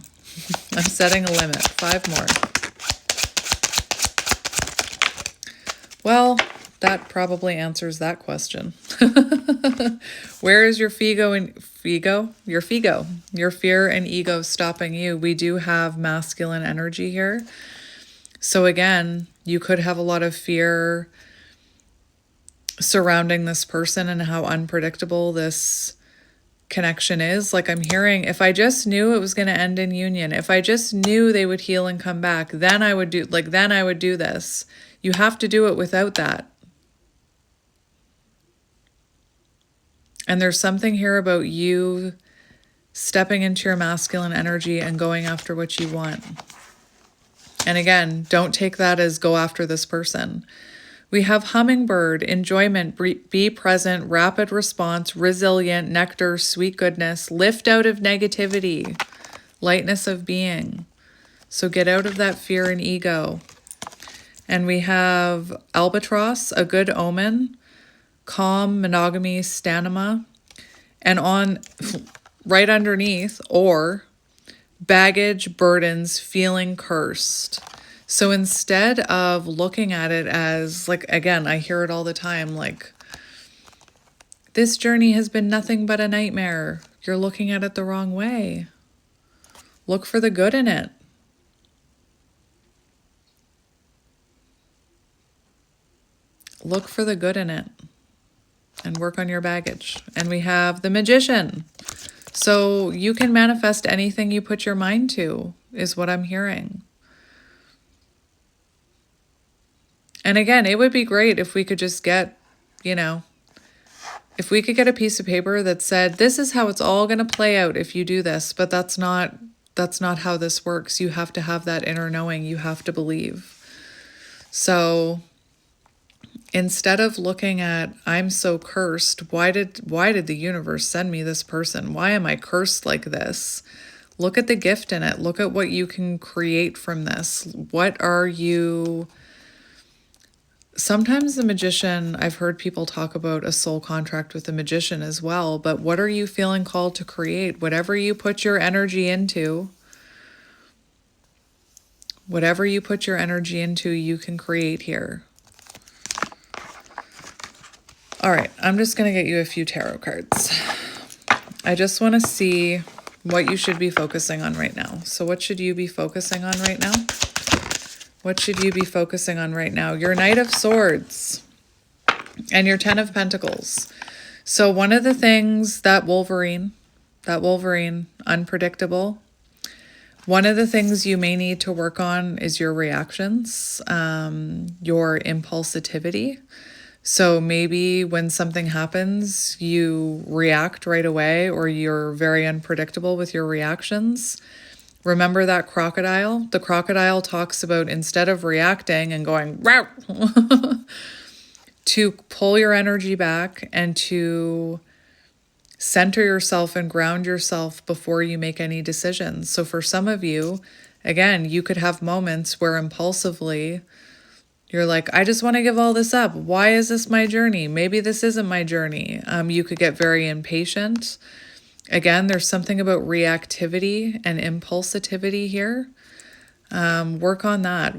Speaker 1: I'm setting a limit. 5 more. Well, that probably answers that question. Where is your your fear and ego stopping you? We do have masculine energy here. So again, you could have a lot of fear surrounding this person and how unpredictable this connection is. Like I'm hearing, if I just knew it was going to end in union, if I just knew they would heal and come back, then I would do this. You have to do it without that. And there's something here about you stepping into your masculine energy and going after what you want. And again, don't take that as go after this person. We have hummingbird, enjoyment, be present, rapid response, resilient, nectar, sweet goodness, lift out of negativity, lightness of being. So get out of that fear and ego. And we have albatross, a good omen, calm, monogamy, stanima. And on right underneath, or baggage, burdens, feeling cursed. So instead of looking at it as, like, again, I hear it all the time, like, this journey has been nothing but a nightmare. You're looking at it the wrong way. Look for the good in it. Look for the good in it and work on your baggage. And we have the magician. So you can manifest anything you put your mind to, is what I'm hearing. And again, it would be great if we could just get, if we could get a piece of paper that said, this is how it's all going to play out if you do this. But that's not how this works. You have to have that inner knowing. You have to believe. So instead of looking at, I'm so cursed, why did the universe send me this person? Why am I cursed like this? Look at the gift in it. Look at what you can create from this. What are you... Sometimes the magician, I've heard people talk about a soul contract with the magician as well, but what are you feeling called to create? Whatever you put your energy into, you can create here. All right, I'm just going to get you a few tarot cards. I just want to see what you should be focusing on right now. So what should you be focusing on right now? What should you be focusing on right now? Your Knight of Swords and your Ten of Pentacles. So one of the things, that Wolverine, unpredictable. One of the things you may need to work on is your reactions, your impulsivity. So maybe when something happens, you react right away, or you're very unpredictable with your reactions. Remember that crocodile? The crocodile talks about, instead of reacting and going, "Row," to pull your energy back and to center yourself and ground yourself before you make any decisions. So for some of you, again, you could have moments where impulsively you're like, I just want to give all this up. Why is this my journey? Maybe this isn't my journey. You could get very impatient. Again, there's something about reactivity and impulsivity here. Work on that.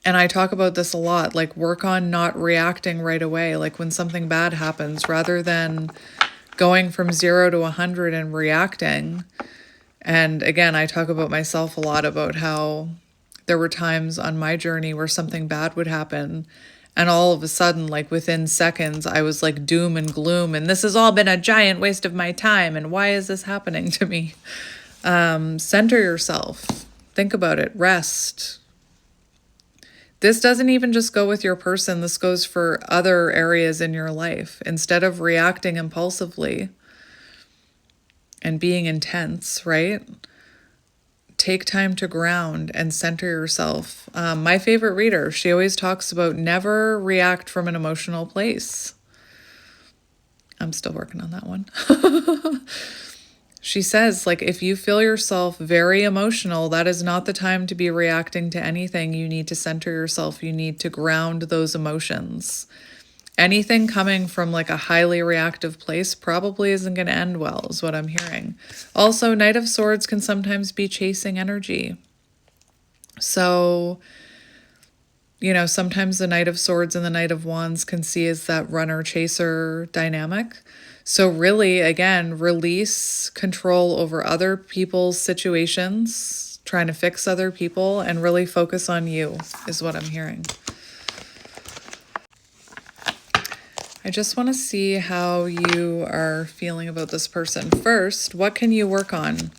Speaker 1: And I talk about this a lot, like work on not reacting right away. Like when something bad happens, rather than going from 0 to 100 and reacting. And again, I talk about myself a lot, about how there were times on my journey where something bad would happen, and all of a sudden, like within seconds, I was like doom and gloom, and this has all been a giant waste of my time, and why is this happening to me? Center yourself. Think about it. Rest. This doesn't even just go with your person. This goes for other areas in your life. Instead of reacting impulsively and being intense, right? Take time to ground and center yourself. My favorite reader, she always talks about never react from an emotional place. I'm still working on that one. She says, like, if you feel yourself very emotional, that is not the time to be reacting to anything. You need to center yourself. You need to ground those emotions. Anything coming from like a highly reactive place probably isn't going to end well, is what I'm hearing. Also, Knight of Swords can sometimes be chasing energy. So, sometimes the Knight of Swords and the Knight of Wands can see as that runner-chaser dynamic. So really, again, release control over other people's situations, trying to fix other people, and really focus on you, is what I'm hearing. I just want to see how you are feeling about this person. First, what can you work on?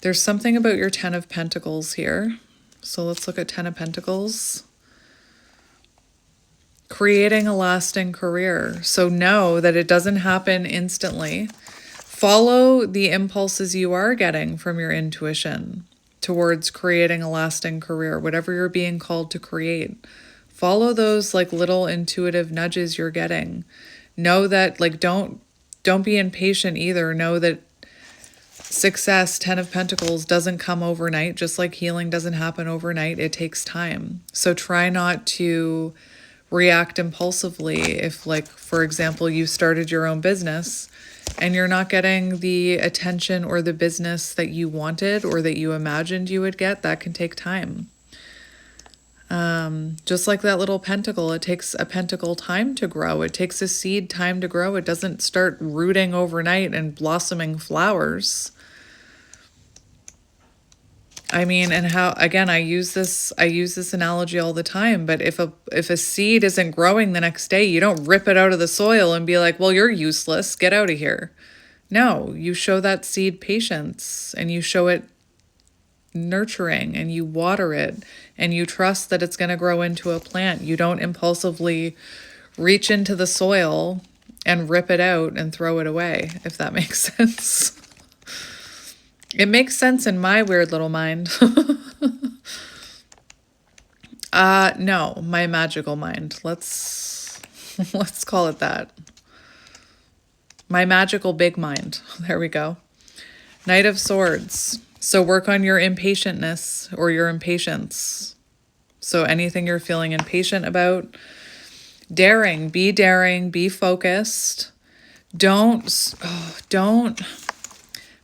Speaker 1: There's something about your 10 of Pentacles here. So let's look at 10 of Pentacles. Creating a lasting career. So know that it doesn't happen instantly. Follow the impulses you are getting from your intuition towards creating a lasting career, whatever you're being called to create. Follow those like little intuitive nudges you're getting. Know that like don't be impatient either. Know that success, 10 of Pentacles, doesn't come overnight, just like healing doesn't happen overnight. It takes time. So try not to react impulsively if, like, for example, you started your own business and you're not getting the attention or the business that you wanted or that you imagined you would get. That can take time. Just like that little pentacle, it takes a pentacle time to grow. It takes a seed time to grow. It doesn't start rooting overnight and blossoming flowers. I mean, and how, again, I use this analogy all the time, but if a seed isn't growing the next day, you don't rip it out of the soil and be like, well, you're useless, get out of here. No, you show that seed patience and you show it nurturing and you water it and you trust that it's going to grow into a plant. You don't impulsively reach into the soil and rip it out and throw it away, if that makes sense. It makes sense in my weird little mind. No, my magical mind. Let's call it that. My magical big mind. There we go. Knight of Swords. So work on your impatientness or your impatience. So anything you're feeling impatient about. Daring, be focused. Don't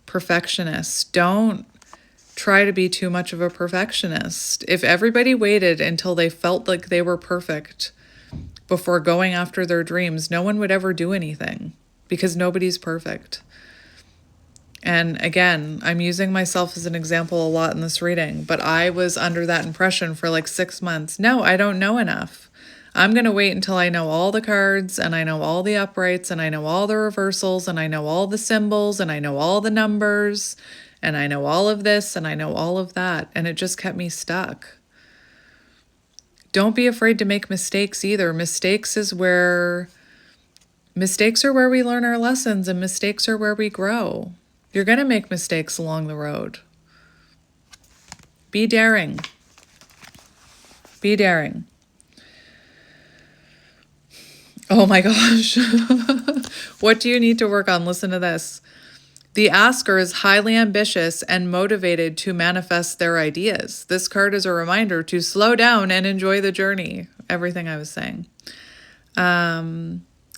Speaker 1: perfectionist. Don't try to be too much of a perfectionist. If everybody waited until they felt like they were perfect before going after their dreams, no one would ever do anything because nobody's perfect. And again, I'm using myself as an example a lot in this reading, but I was under that impression for like 6 months. No, I don't know enough. I'm going to wait until I know all the cards and I know all the uprights and I know all the reversals and I know all the symbols and I know all the numbers and I know all of this and I know all of that. And it just kept me stuck. Don't be afraid to make mistakes either. Mistakes are where we learn our lessons, and mistakes are where we grow. You're going to make mistakes along the road. Be daring. Be daring. Oh my gosh. What do you need to work on? Listen to this. The asker is highly ambitious and motivated to manifest their ideas. This card is a reminder to slow down and enjoy the journey. Everything I was saying.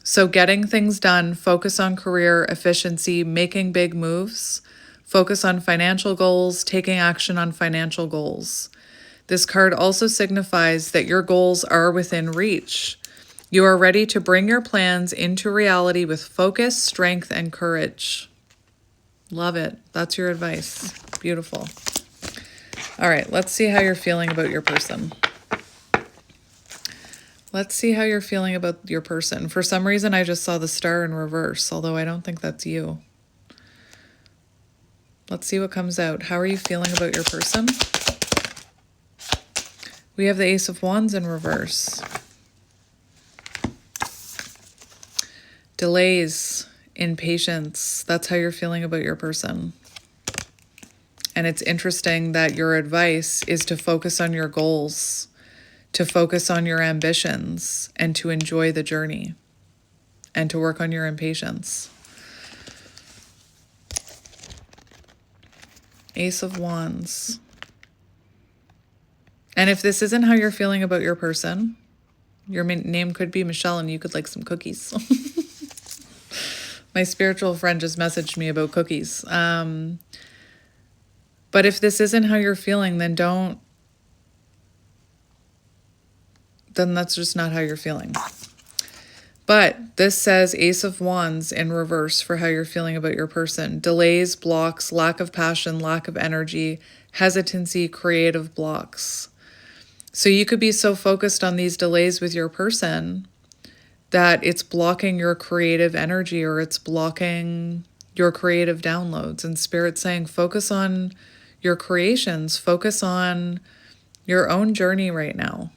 Speaker 1: So getting things done, focus on career efficiency, making big moves, focus on financial goals, taking action on financial goals. This card also signifies that your goals are within reach. You are ready to bring your plans into reality with focus, strength, and courage. Love it. That's your advice. Beautiful. All right, let's see how you're feeling about your person. Let's see how you're feeling about your person. For some reason, I just saw the star in reverse, although I don't think that's you. Let's see what comes out. How are you feeling about your person? We have the Ace of Wands in reverse. Delays, impatience. That's how you're feeling about your person. And it's interesting that your advice is to focus on your goals, to focus on your ambitions, and to enjoy the journey, and to work on your impatience. Ace of Wands. And if this isn't how you're feeling about your person, your name could be Michelle and you could like some cookies. My spiritual friend just messaged me about cookies. But if this isn't how you're feeling, then that's just not how you're feeling. But this says Ace of Wands in reverse for how you're feeling about your person. Delays, blocks, lack of passion, lack of energy, hesitancy, creative blocks. So you could be so focused on these delays with your person that it's blocking your creative energy or it's blocking your creative downloads. And Spirit's saying, focus on your creations, focus on your own journey right now.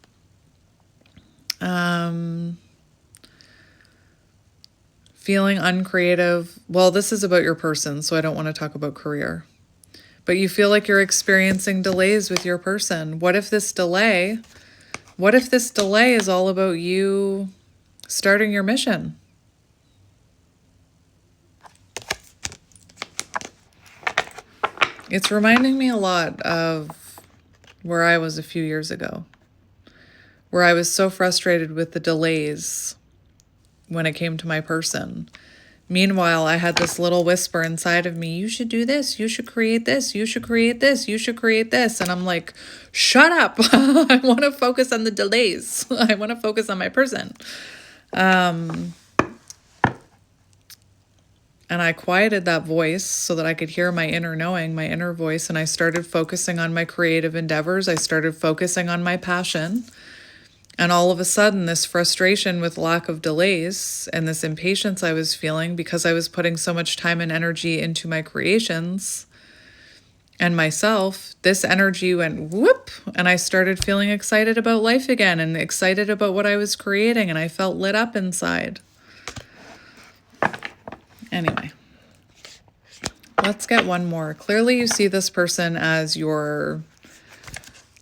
Speaker 1: Feeling uncreative. Well, this is about your person, so I don't want to talk about career. But you feel like you're experiencing delays with your person. What if this delay is all about you starting your mission? It's reminding me a lot of where I was a few years ago, where I was so frustrated with the delays when it came to my person. Meanwhile, I had this little whisper inside of me, you should do this, you should create this, you should create this, you should create this. And I'm like, shut up. I want to focus on the delays. I want to focus on my person. And I quieted that voice so that I could hear my inner knowing, my inner voice. And I started focusing on my creative endeavors. I started focusing on my passion. And all of a sudden, this frustration with lack of delays and this impatience I was feeling because I was putting so much time and energy into my creations and myself, this energy went whoop, and I started feeling excited about life again and excited about what I was creating, and I felt lit up inside. Anyway, let's get one more. Clearly, you see this person as your...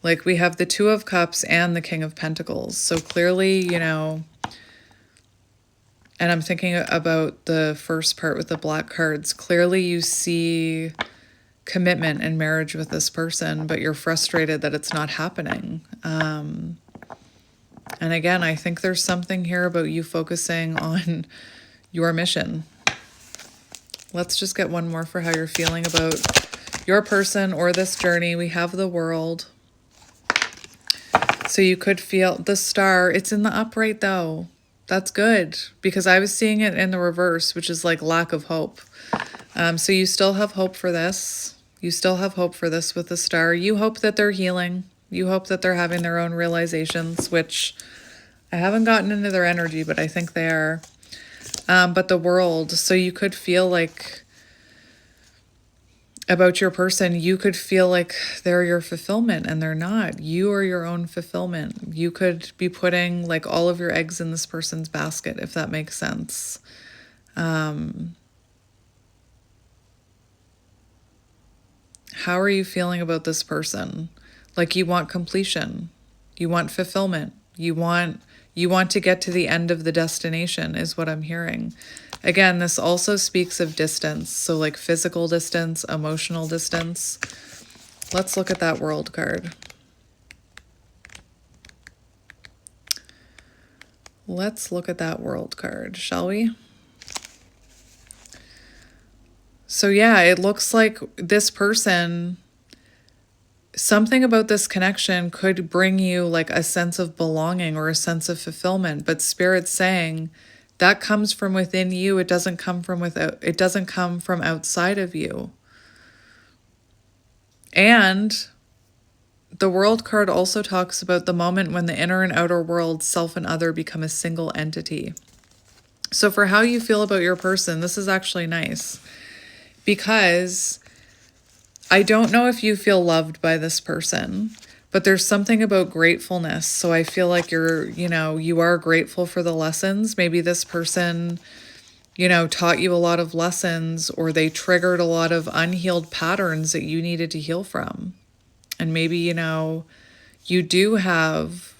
Speaker 1: Like we have the Two of Cups and the King of Pentacles. So clearly, you know, and I'm thinking about the first part with the black cards. Clearly you see commitment and marriage with this person, but you're frustrated that it's not happening. And again, I think there's something here about you focusing on your mission. Let's just get one more for how you're feeling about your person or this journey. We have the World. So you could feel the Star. It's in the upright though. That's good because I was seeing it in the reverse, which is like lack of hope. So you still have hope for this. You still have hope for this with the Star. You hope that they're healing. You hope that they're having their own realizations, which I haven't gotten into their energy, but I think they are. But the World. So you could feel like about your person, you could feel like they're your fulfillment and they're not. You are your own fulfillment. You could be putting like all of your eggs in this person's basket, if that makes sense. How are you feeling about this person? Like you want completion. You want fulfillment. You want to get to the end of the destination is what I'm hearing. Again, this also speaks of distance. So like physical distance, emotional distance. Let's look at that World card. Let's look at that World card, shall we? So yeah, it looks like this person, something about this connection could bring you like a sense of belonging or a sense of fulfillment, but Spirit's saying that comes from within you. It doesn't come from it doesn't come from outside of you. And the World card also talks about the moment when the inner and outer world, self and other, become a single entity. So for how you feel about your person, this is actually nice because I don't know if you feel loved by this person, but there's something about gratefulness. So I feel like you are grateful for the lessons. Maybe this person, taught you a lot of lessons, or they triggered a lot of unhealed patterns that you needed to heal from. And maybe, you do have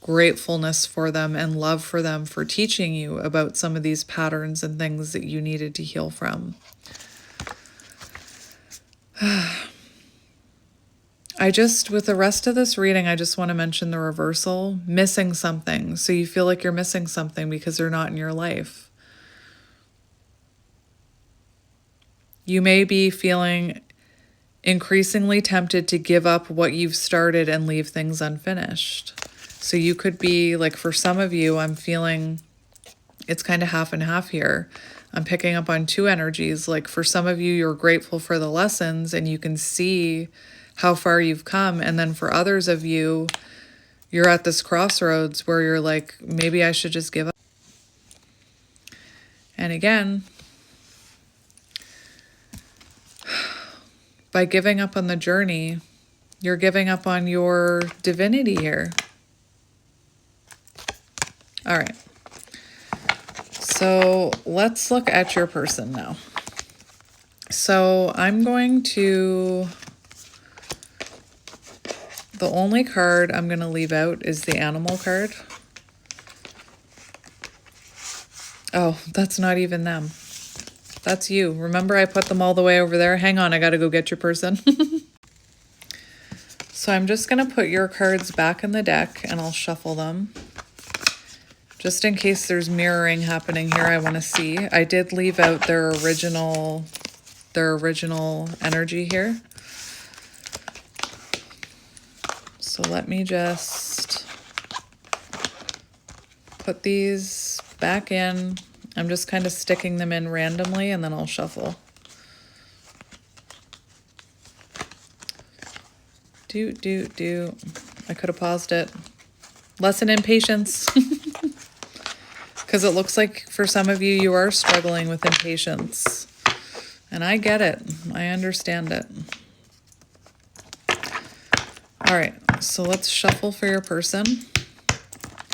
Speaker 1: gratefulness for them and love for them for teaching you about some of these patterns and things that you needed to heal from. With the rest of this reading, I just want to mention the reversal, missing something. So you feel like you're missing something because they're not in your life. You may be feeling increasingly tempted to give up what you've started and leave things unfinished. So you could be like, for some of you, I'm feeling it's kind of half and half here. I'm picking up on two energies. Like for some of you, you're grateful for the lessons and you can see how far you've come. And then for others of you, you're at this crossroads where you're like, maybe I should just give up. And again, by giving up on the journey, you're giving up on your divinity here. All right. So let's look at your person now. So I'm going to, the only card I'm going to leave out is the animal card. Oh, that's not even them. That's you. Remember I put them all the way over there? Hang on, I got to go get your person. So I'm just going to put your cards back in the deck and I'll shuffle them. Just in case there's mirroring happening here, I want to see. I did leave out their original energy here. So let me just put these back in. I'm just kind of sticking them in randomly and then I'll shuffle. I could have paused it. Lesson in patience. Because it looks like for some of you, you are struggling with impatience. And I get it. I understand it. All right, so let's shuffle for your person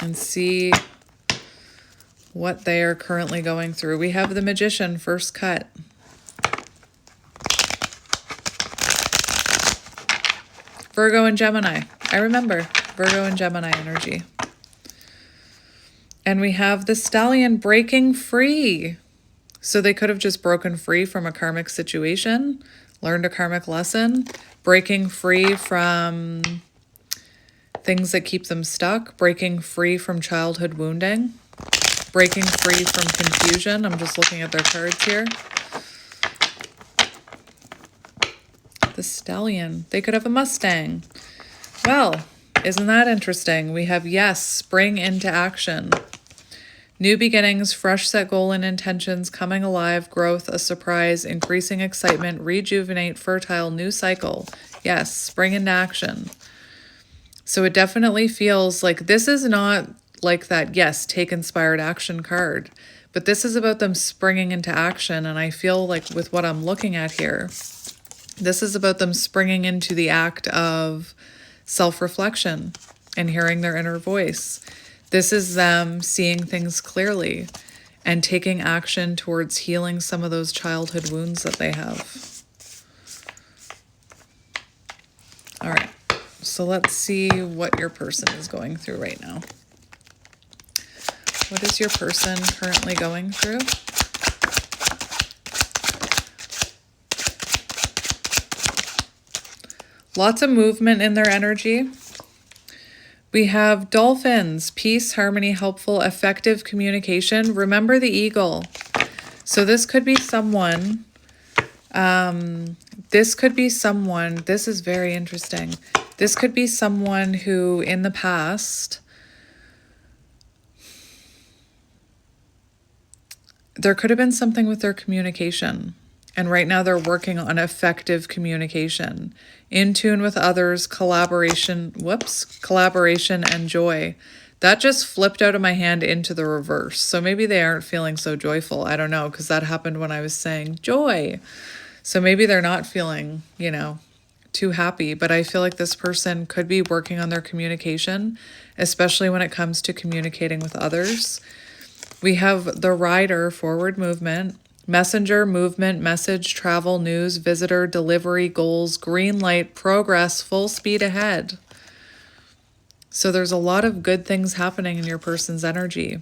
Speaker 1: and see what they are currently going through. We have the Magician, first cut. Virgo and Gemini. I remember Virgo and Gemini energy. And we have the Stallion breaking free. So they could have just broken free from a karmic situation, learned a karmic lesson, breaking free from things that keep them stuck, breaking free from childhood wounding, breaking free from confusion. I'm just looking at their cards here. The Stallion. They could have a Mustang. Well, isn't that interesting? We have yes, spring into action. New beginnings, fresh set goal and intentions, coming alive, growth, a surprise, increasing excitement, rejuvenate, fertile, new cycle. Yes, spring into action. So it definitely feels like this is not like that, yes, take inspired action card, but this is about them springing into action. And I feel like with what I'm looking at here, this is about them springing into the act of self-reflection and hearing their inner voice. This is them seeing things clearly and taking action towards healing some of those childhood wounds that they have. All right, so let's see what your person is going through right now. What is your person currently going through? Lots of movement in their energy. We have dolphins, peace, harmony, helpful, effective communication. Remember the eagle. So this could be someone, this is very interesting. This could be someone who in the past, there could have been something with their communication. And right now they're working on effective communication, in tune with others, collaboration and joy. That just flipped out of my hand into the reverse. So maybe they aren't feeling so joyful. I don't know, because that happened when I was saying joy. So maybe they're not feeling, too happy. But I feel like this person could be working on their communication, especially when it comes to communicating with others. We have the Rider, forward movement. Messenger, movement, message, travel, news, visitor, delivery, goals, green light, progress, full speed ahead. So there's a lot of good things happening in your person's energy.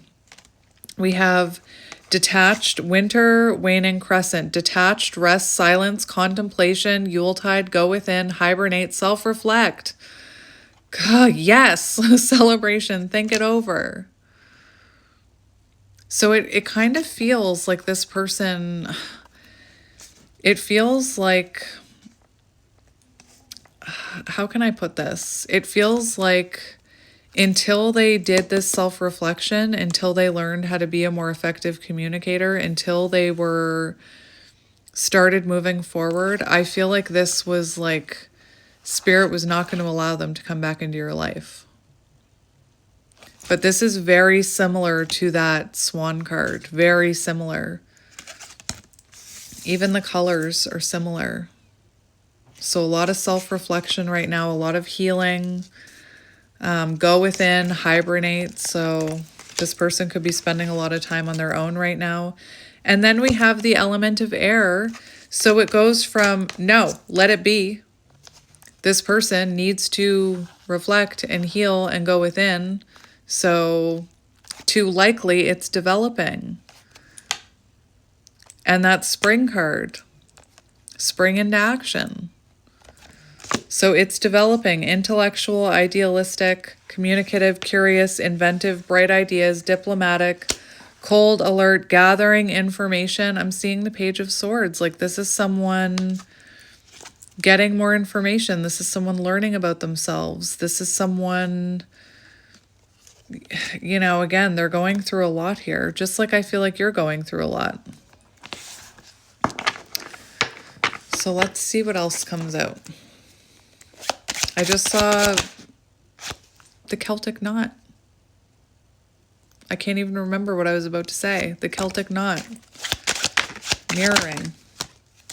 Speaker 1: We have detached, winter, waning crescent, detached, rest, silence, contemplation, Yuletide, go within, hibernate, self-reflect. God, yes, celebration, think it over. So it kind of feels like this person, it feels like, how can I put this? It feels like until they did this self-reflection, until they learned how to be a more effective communicator, until they started moving forward, I feel like this was like, Spirit was not going to allow them to come back into your life. But this is very similar to that swan card. Very similar. Even the colors are similar. So a lot of self-reflection right now, a lot of healing. Go within, hibernate. So this person could be spending a lot of time on their own right now. And then we have the element of air. So it goes from, no, let it be. This person needs to reflect and heal and go within. So to likely it's developing. And that spring card, spring into action. So it's developing intellectual, idealistic, communicative, curious, inventive, bright ideas, diplomatic, cold, alert, gathering information. I'm seeing the Page of Swords. Like this is someone getting more information. This is someone learning about themselves. This is someone, you know, again, they're going through a lot here, just like I feel like you're going through a lot. So let's see what else comes out. I just saw the Celtic knot. I can't even remember what I was about to say. The Celtic knot. Mirroring.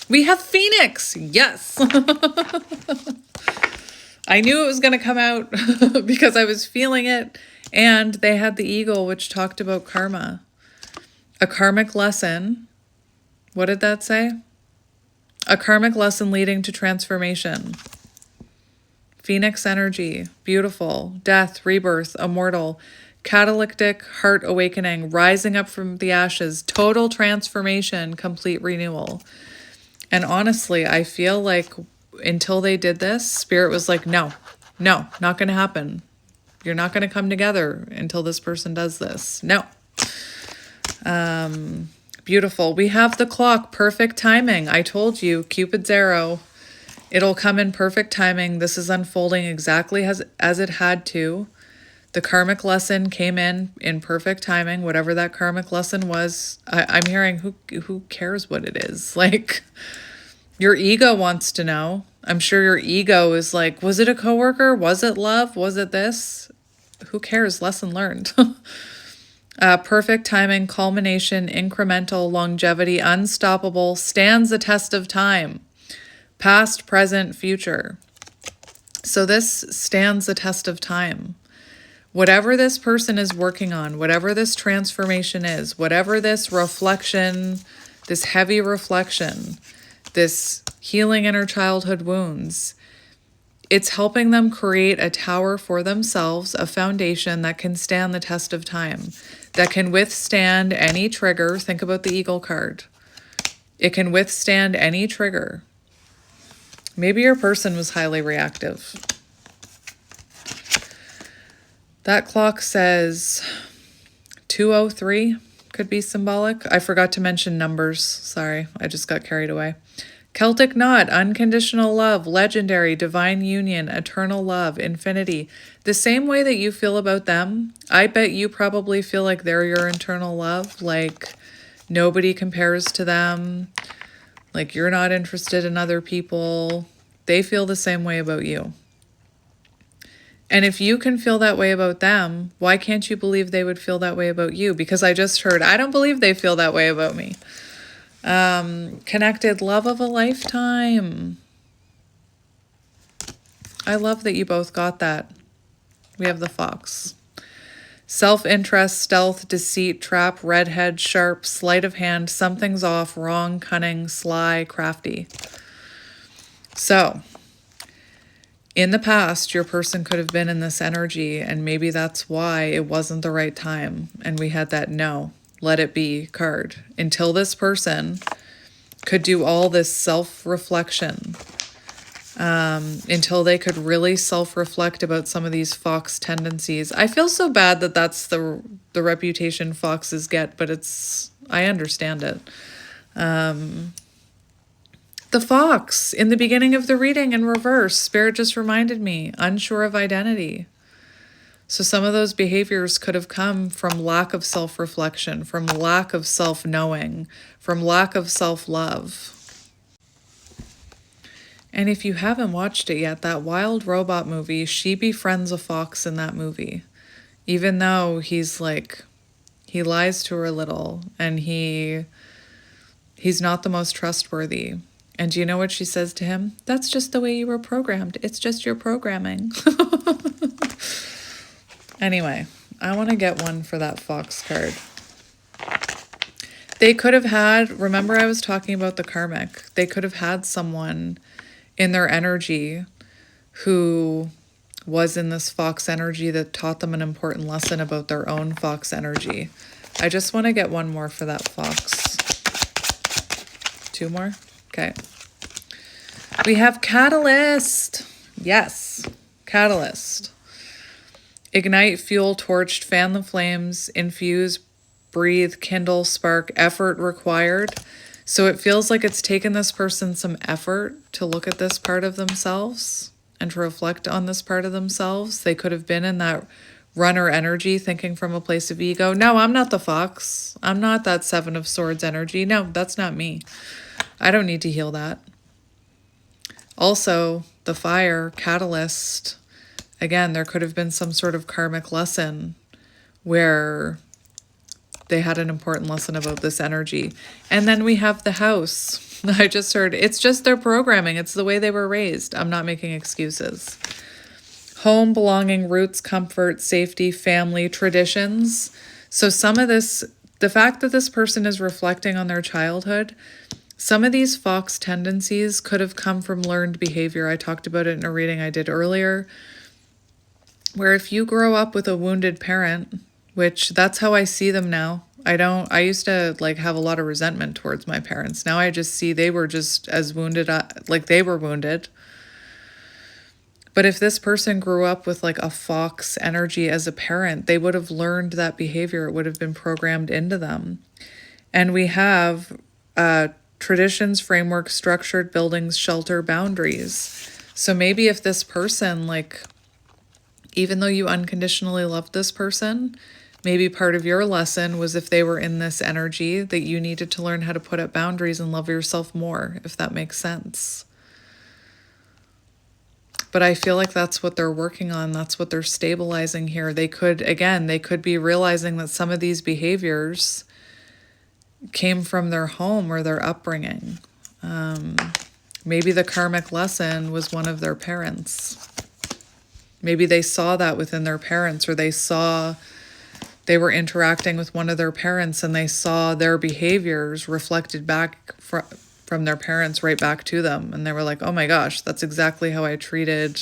Speaker 1: We have Phoenix. Yes. I knew it was going to come out because I was feeling it. And they had the eagle, which talked about karma. A karmic lesson. What did that say? A karmic lesson leading to transformation. Phoenix energy, beautiful, death, rebirth, immortal, catalytic heart awakening, rising up from the ashes, total transformation, complete renewal. And honestly, I feel like until they did this, Spirit was like, no, not going to happen. You're not going to come together until this person does this. No. Beautiful. We have the clock, perfect timing. I told you, Cupid's arrow. It'll come in perfect timing. This is unfolding exactly as it had to. The karmic lesson came in perfect timing, whatever that karmic lesson was. I'm hearing who cares what it is? Like, your ego wants to know. I'm sure your ego is like, was it a coworker? Was it love? Was it this? Who cares? Lesson learned. Perfect timing, culmination, incremental, longevity, unstoppable, stands the test of time. Past, present, future. So this stands the test of time. Whatever this person is working on, whatever this transformation is, whatever this reflection, this heavy reflection, this healing inner childhood wounds, it's helping them create a tower for themselves, a foundation that can stand the test of time, that can withstand any trigger. Think about the Eagle card. It can withstand any trigger. Maybe your person was highly reactive. That clock says 2:03 could be symbolic. I forgot to mention numbers. Sorry, I just got carried away. Celtic knot, unconditional love, legendary, divine union, eternal love, infinity. The same way that you feel about them, I bet you probably feel like they're your eternal love. Like nobody compares to them. Like you're not interested in other people. They feel the same way about you. And if you can feel that way about them, why can't you believe they would feel that way about you? Because I just heard, I don't believe they feel that way about me. Connected, love of a lifetime. I love that you both got that. We have the fox. Self-interest, stealth, deceit, trap, redhead, sharp, sleight of hand, something's off, wrong, cunning, sly, crafty. So, in the past, your person could have been in this energy, and maybe that's why it wasn't the right time. And we had that no, let it be card. Until this person could do all this self-reflection, until they could really self-reflect about some of these fox tendencies. I feel so bad that that's the reputation foxes get, but I understand it. The fox in the beginning of the reading in reverse, Spirit just reminded me, unsure of identity. So some of those behaviors could have come from lack of self-reflection, from lack of self-knowing, from lack of self-love. And if you haven't watched it yet, that Wild Robot movie, she befriends a fox in that movie. even though he's like, he lies to her a little, and he's not the most trustworthy. And do you know what she says to him? That's just the way you were programmed. It's just your programming. Anyway, I want to get one for that fox card. They could have had, remember I was talking about the karmic, they could have had someone in their energy who was in this fox energy that taught them an important lesson about their own fox energy. I just want to get one more for that fox. 2 more? Okay. We have catalyst. Yes, catalyst. Ignite, fuel, torched, fan the flames, infuse, breathe, kindle, spark, effort required. So it feels like it's taken this person some effort to look at this part of themselves and to reflect on this part of themselves. They could have been in that runner energy, thinking from a place of ego. No, I'm not the fox. I'm not that 7 of Swords energy. No, that's not me. I don't need to heal that. Also, the fire, catalyst. Again, there could have been some sort of karmic lesson where they had an important lesson about this energy. And then we have the house. I just heard, it's just their programming. It's the way they were raised. I'm not making excuses. Home, belonging, roots, comfort, safety, family, traditions. So some of this, the fact that this person is reflecting on their childhood, some of these fox tendencies could have come from learned behavior. I talked about it in a reading I did earlier, where if you grow up with a wounded parent, which that's how I see them now. I used to like have a lot of resentment towards my parents. Now I just see they were just as wounded, like they were wounded. But if this person grew up with like a fox energy as a parent, they would have learned that behavior. It would have been programmed into them. And we have traditions, frameworks, structured buildings, shelter, boundaries. So maybe if this person, like, even though you unconditionally loved this person, maybe part of your lesson was if they were in this energy that you needed to learn how to put up boundaries and love yourself more, if that makes sense. But I feel like that's what they're working on. That's what they're stabilizing here. They could be realizing that some of these behaviors came from their home or their upbringing. Maybe the karmic lesson was one of their parents. Maybe they saw that within their parents, or they were interacting with one of their parents and they saw their behaviors reflected back from their parents right back to them. And they were like, oh my gosh, that's exactly how I treated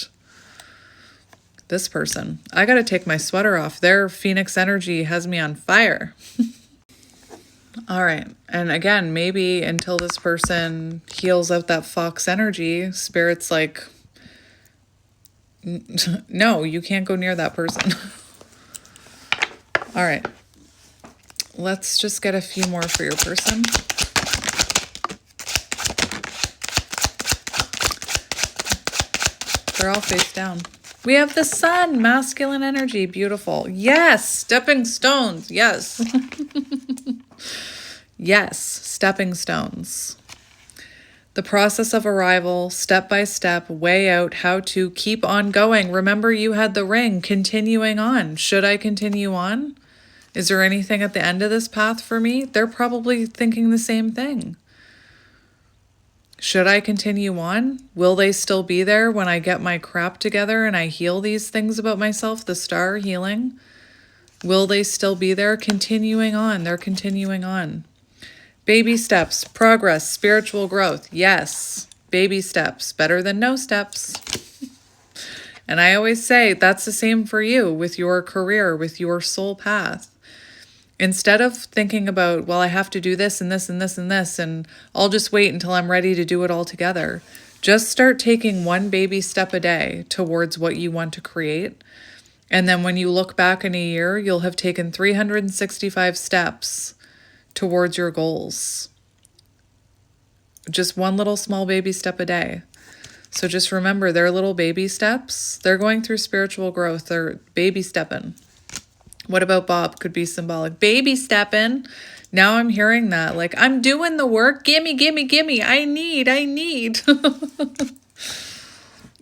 Speaker 1: this person. I got to take my sweater off. Their Phoenix energy has me on fire. All right. And again, maybe until this person heals out that fox energy, Spirit's like, no, you can't go near that person. All right. Let's just get a few more for your person. They're all face down. We have the sun, masculine energy, beautiful. Yes, stepping stones, yes. Yes, stepping stones. The process of arrival, step by step, way out, how to keep on going. Remember, you had the ring, continuing on. Should I continue on? Is there anything at the end of this path for me? They're probably thinking the same thing. Should I continue on? Will they still be there when I get my crap together and I heal these things about myself, the star healing? Will they still be there? Continuing on. They're continuing on. Baby steps, progress, spiritual growth. Yes, baby steps, better than no steps. And I always say that's the same for you with your career, with your soul path. Instead of thinking about, well, I have to do this and this and this and this, and I'll just wait until I'm ready to do it all together. Just start taking one baby step a day towards what you want to create. And then when you look back in a year, you'll have taken 365 steps towards your goals. Just one little small baby step a day. So just remember, they're little baby steps. They're going through spiritual growth. They're baby stepping. What about Bob? Could be symbolic. Baby stepping. Now I'm hearing that. Like, I'm doing the work. Gimme, gimme, gimme. I need.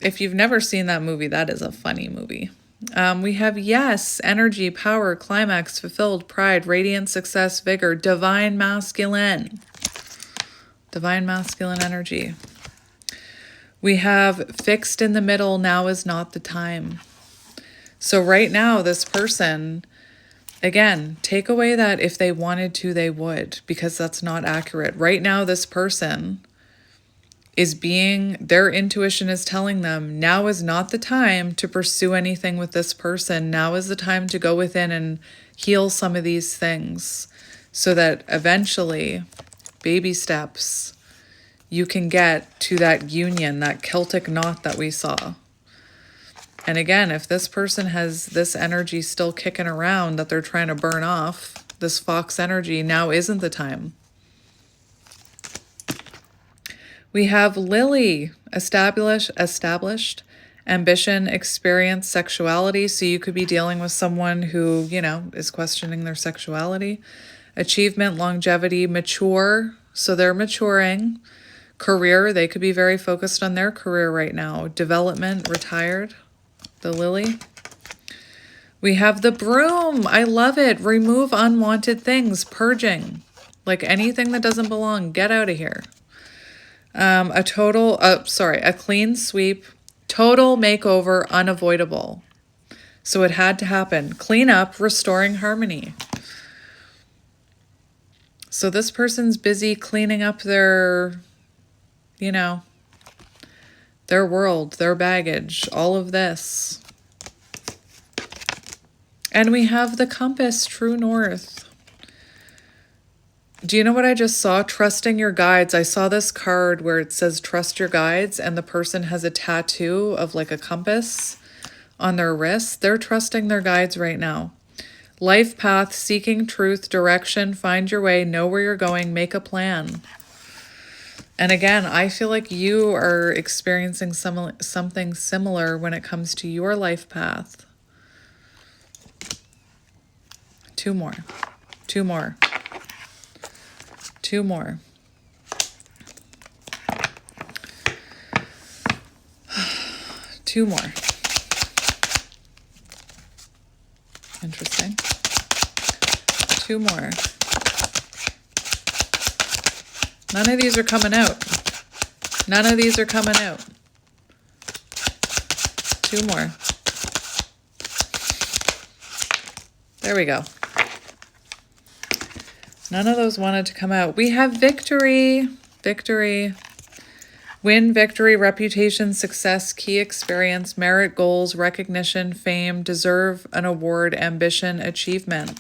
Speaker 1: If you've never seen that movie, that is a funny movie. We have yes, energy, power, climax, fulfilled, pride, radiant, success, vigor, divine masculine. Divine masculine energy. We have fixed in the middle, now is not the time. So right now, this person, again, take away that if they wanted to, they would, because that's not accurate. Right now, this person is their intuition is telling them, now is not the time to pursue anything with this person. Now is the time to go within and heal some of these things so that eventually, baby steps, you can get to that union, that Celtic knot that we saw. And again, if this person has this energy still kicking around that they're trying to burn off, this fox energy, now isn't the time. We have Lily, established, ambition, experience, sexuality. So you could be dealing with someone who, is questioning their sexuality. Achievement, longevity, mature. So they're maturing. Career, they could be very focused on their career right now. Development, retired, the Lily. We have the Broom. I love it. Remove unwanted things, purging. Like anything that doesn't belong, get out of here. A clean sweep, total makeover, unavoidable. So it had to happen. Clean up, restoring harmony. So this person's busy cleaning up their world, their baggage, all of this. And we have the compass, true north. Do you know what I just saw? Trusting your guides. I saw this card where it says trust your guides, and the person has a tattoo of like a compass on their wrist. They're trusting their guides right now. Life path, seeking truth, direction, find your way, know where you're going, make a plan. And again, I feel like you are experiencing something similar when it comes to your life path. Two more. Two more. Interesting. Two more. None of these are coming out. Two more. There we go. None of those wanted to come out. We have victory. Win, victory, reputation, success, key experience, merit, goals, recognition, fame, deserve an award, ambition, achievement.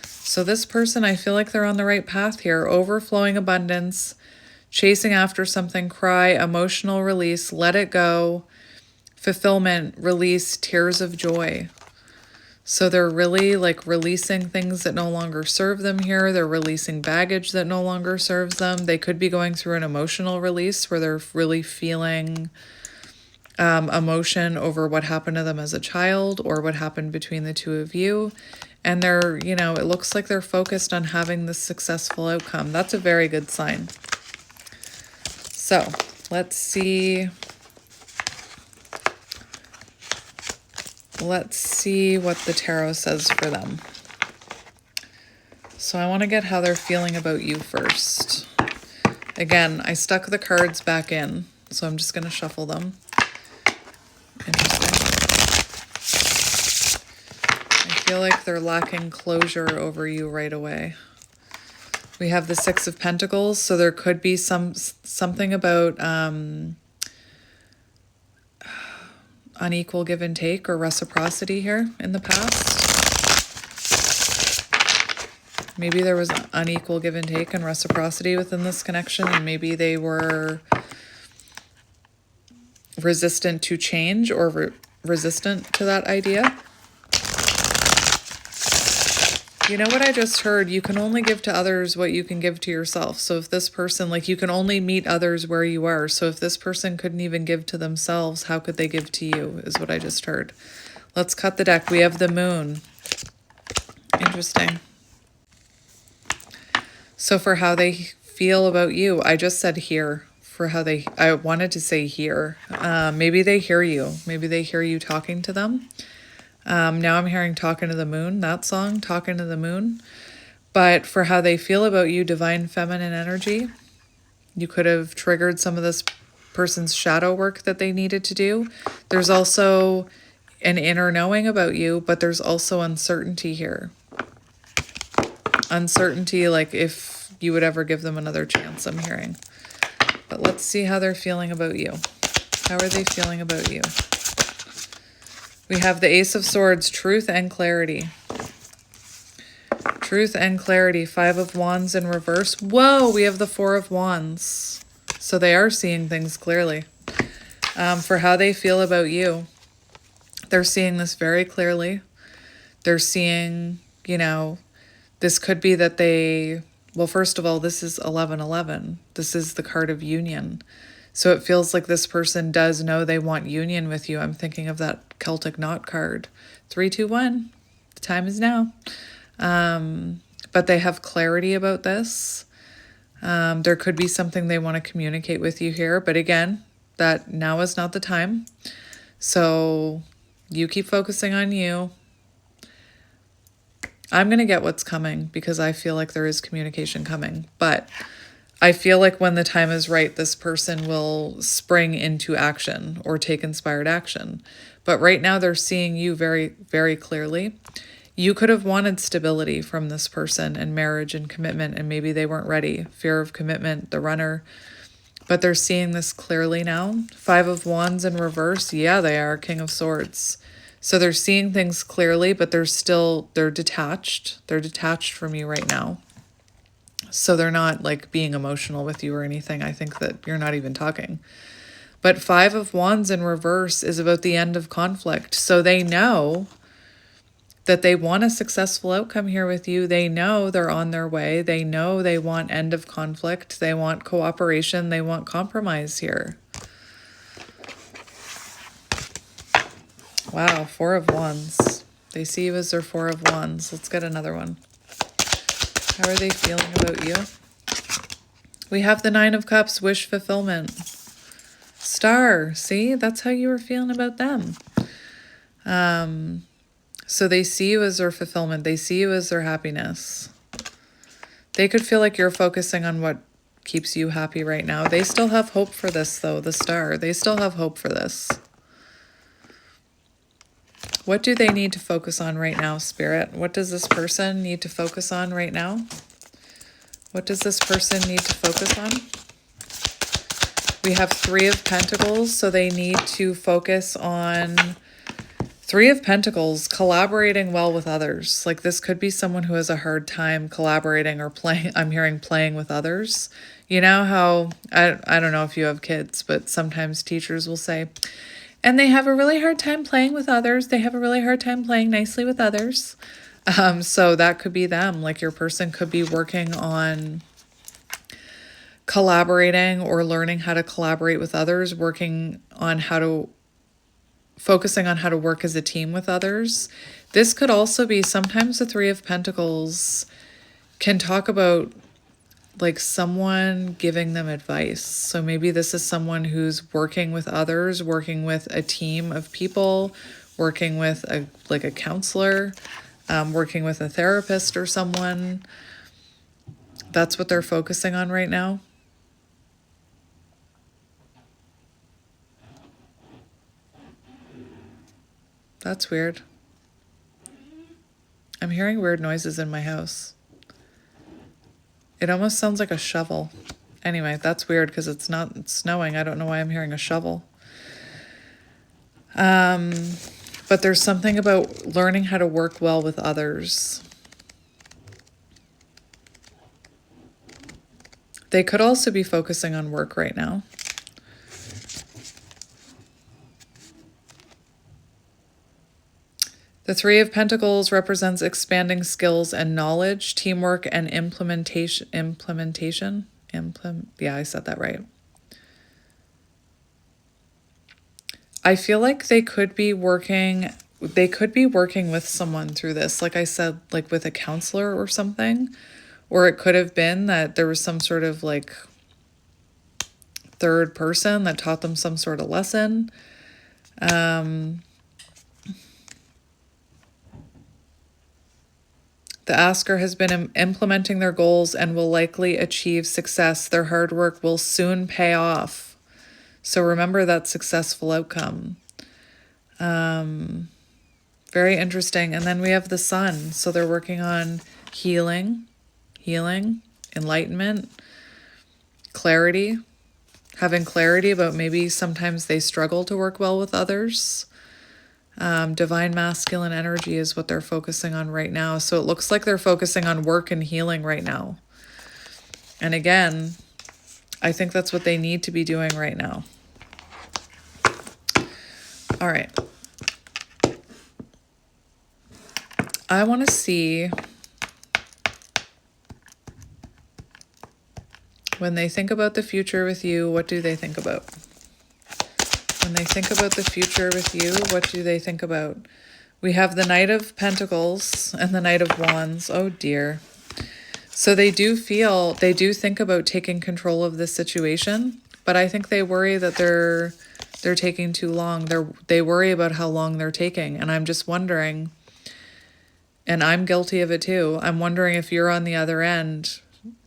Speaker 1: So this person, I feel like they're on the right path here. Overflowing abundance, chasing after something, cry, emotional release, let it go, fulfillment, release, tears of joy. So they're really like releasing things that no longer serve them here. They're releasing baggage that no longer serves them. They could be going through an emotional release where they're really feeling emotion over what happened to them as a child or what happened between the two of you. And they're, it looks like they're focused on having this successful outcome. That's a very good sign. So let's see. Let's see what the tarot says for them. So I want to get how they're feeling about you first. Again, I stuck the cards back in, so I'm just going to shuffle them. Interesting. I feel like they're lacking closure over you right away. We have the Six of Pentacles, so there could be something about unequal give and take or reciprocity here in the past. Maybe there was unequal give and take and reciprocity within this connection, and maybe they were resistant to change or resistant to that idea. You know what I just heard? You can only give to others what you can give to yourself. So if this person, you can only meet others where you are. So if this person couldn't even give to themselves, how could they give to you, is what I just heard. Let's cut the deck. We have the Moon. Interesting. So for how they feel about you, I just said here. I wanted to say here. Maybe they hear you. Maybe they hear you talking to them. Now I'm hearing Talking to the Moon, that song, Talking to the Moon. But for how they feel about you, divine feminine energy, you could have triggered some of this person's shadow work that they needed to do. There's also an inner knowing about you, but there's also uncertainty here. Uncertainty, like if you would ever give them another chance, I'm hearing. But let's see how they're feeling about you. How are they feeling about you? We have the Ace of Swords, truth and clarity. Truth and clarity, 5 of Wands in reverse. Whoa, we have the 4 of Wands. So they are seeing things clearly. For how they feel about you, they're seeing this very clearly. They're seeing, you know, this could be that they, well, first of all, this is 1111. This is the card of union. So it feels like this person does know they want union with you. I'm thinking of that Celtic knot card. 3, 2, 1. The time is now. But they have clarity about this. There could be something they want to communicate with you here. But again, that now is not the time. So you keep focusing on you. I'm going to get what's coming because I feel like there is communication coming. But I feel like when the time is right, this person will spring into action or take inspired action. But right now they're seeing you very, very clearly. You could have wanted stability from this person and marriage and commitment, and maybe they weren't ready. Fear of commitment, the runner. But they're seeing this clearly now. 5 of Wands in reverse. Yeah, they are. King of Swords. So they're seeing things clearly, but they're detached. They're detached from you right now. So they're not like being emotional with you or anything. I think that you're not even talking. But 5 of Wands in reverse is about the end of conflict. So they know that they want a successful outcome here with you. They know they're on their way. They know they want end of conflict. They want cooperation. They want compromise here. Wow, 4 of Wands. They see you as their 4 of Wands. Let's get another one. How are they feeling about you? We have the 9 of Cups, wish fulfillment. Star, see? That's how you were feeling about them. So they see you as their fulfillment. They see you as their happiness. They could feel like you're focusing on what keeps you happy right now. They still have hope for this, though, the Star. They still have hope for this. What do they need to focus on right now, Spirit? What does this person need to focus on right now? What does this person need to focus on? We have 3 of Pentacles, so they need to focus on 3 of Pentacles, collaborating well with others. Like this could be someone who has a hard time collaborating or playing. I'm hearing playing with others. You know how, I don't know if you have kids, but sometimes teachers will say, and they have a really hard time playing with others. They have a really hard time playing nicely with others. So that could be them. Like your person could be working on collaborating or learning how to collaborate with others, focusing on how to work as a team with others. This could also be sometimes the 3 of Pentacles can talk about like someone giving them advice. So maybe this is someone who's working with others, working with a team of people, working with a counselor, working with a therapist or someone. That's what they're focusing on right now. That's weird. I'm hearing weird noises in my house. It almost sounds like a shovel. Anyway, that's weird because it's snowing. I don't know why I'm hearing a shovel. But there's something about learning how to work well with others. They could also be focusing on work right now. The 3 of Pentacles represents expanding skills and knowledge, teamwork, and implementation. Yeah, I said that right. I feel like they could be working with someone through this. Like I said, like with a counselor or something. Or it could have been that there was some sort of like third person that taught them some sort of lesson. The asker has been implementing their goals and will likely achieve success. Their hard work will soon pay off. So remember that successful outcome. Very interesting. And then we have the sun. So they're working on healing, enlightenment, clarity, having clarity about maybe sometimes they struggle to work well with others. Divine masculine energy is what they're focusing on right now. So it looks like they're focusing on work and healing right now. And again, I think that's what they need to be doing right now. All right. I want to see when they think about the future with you, what do they think about? When they think about the future with you, what do they think about? We have the Knight of Pentacles and the Knight of Wands. Oh dear. So they do think about taking control of this situation, but I think they worry that they're taking too long. They worry about how long they're taking. And I'm just wondering, and I'm guilty of it too, I'm wondering if you're on the other end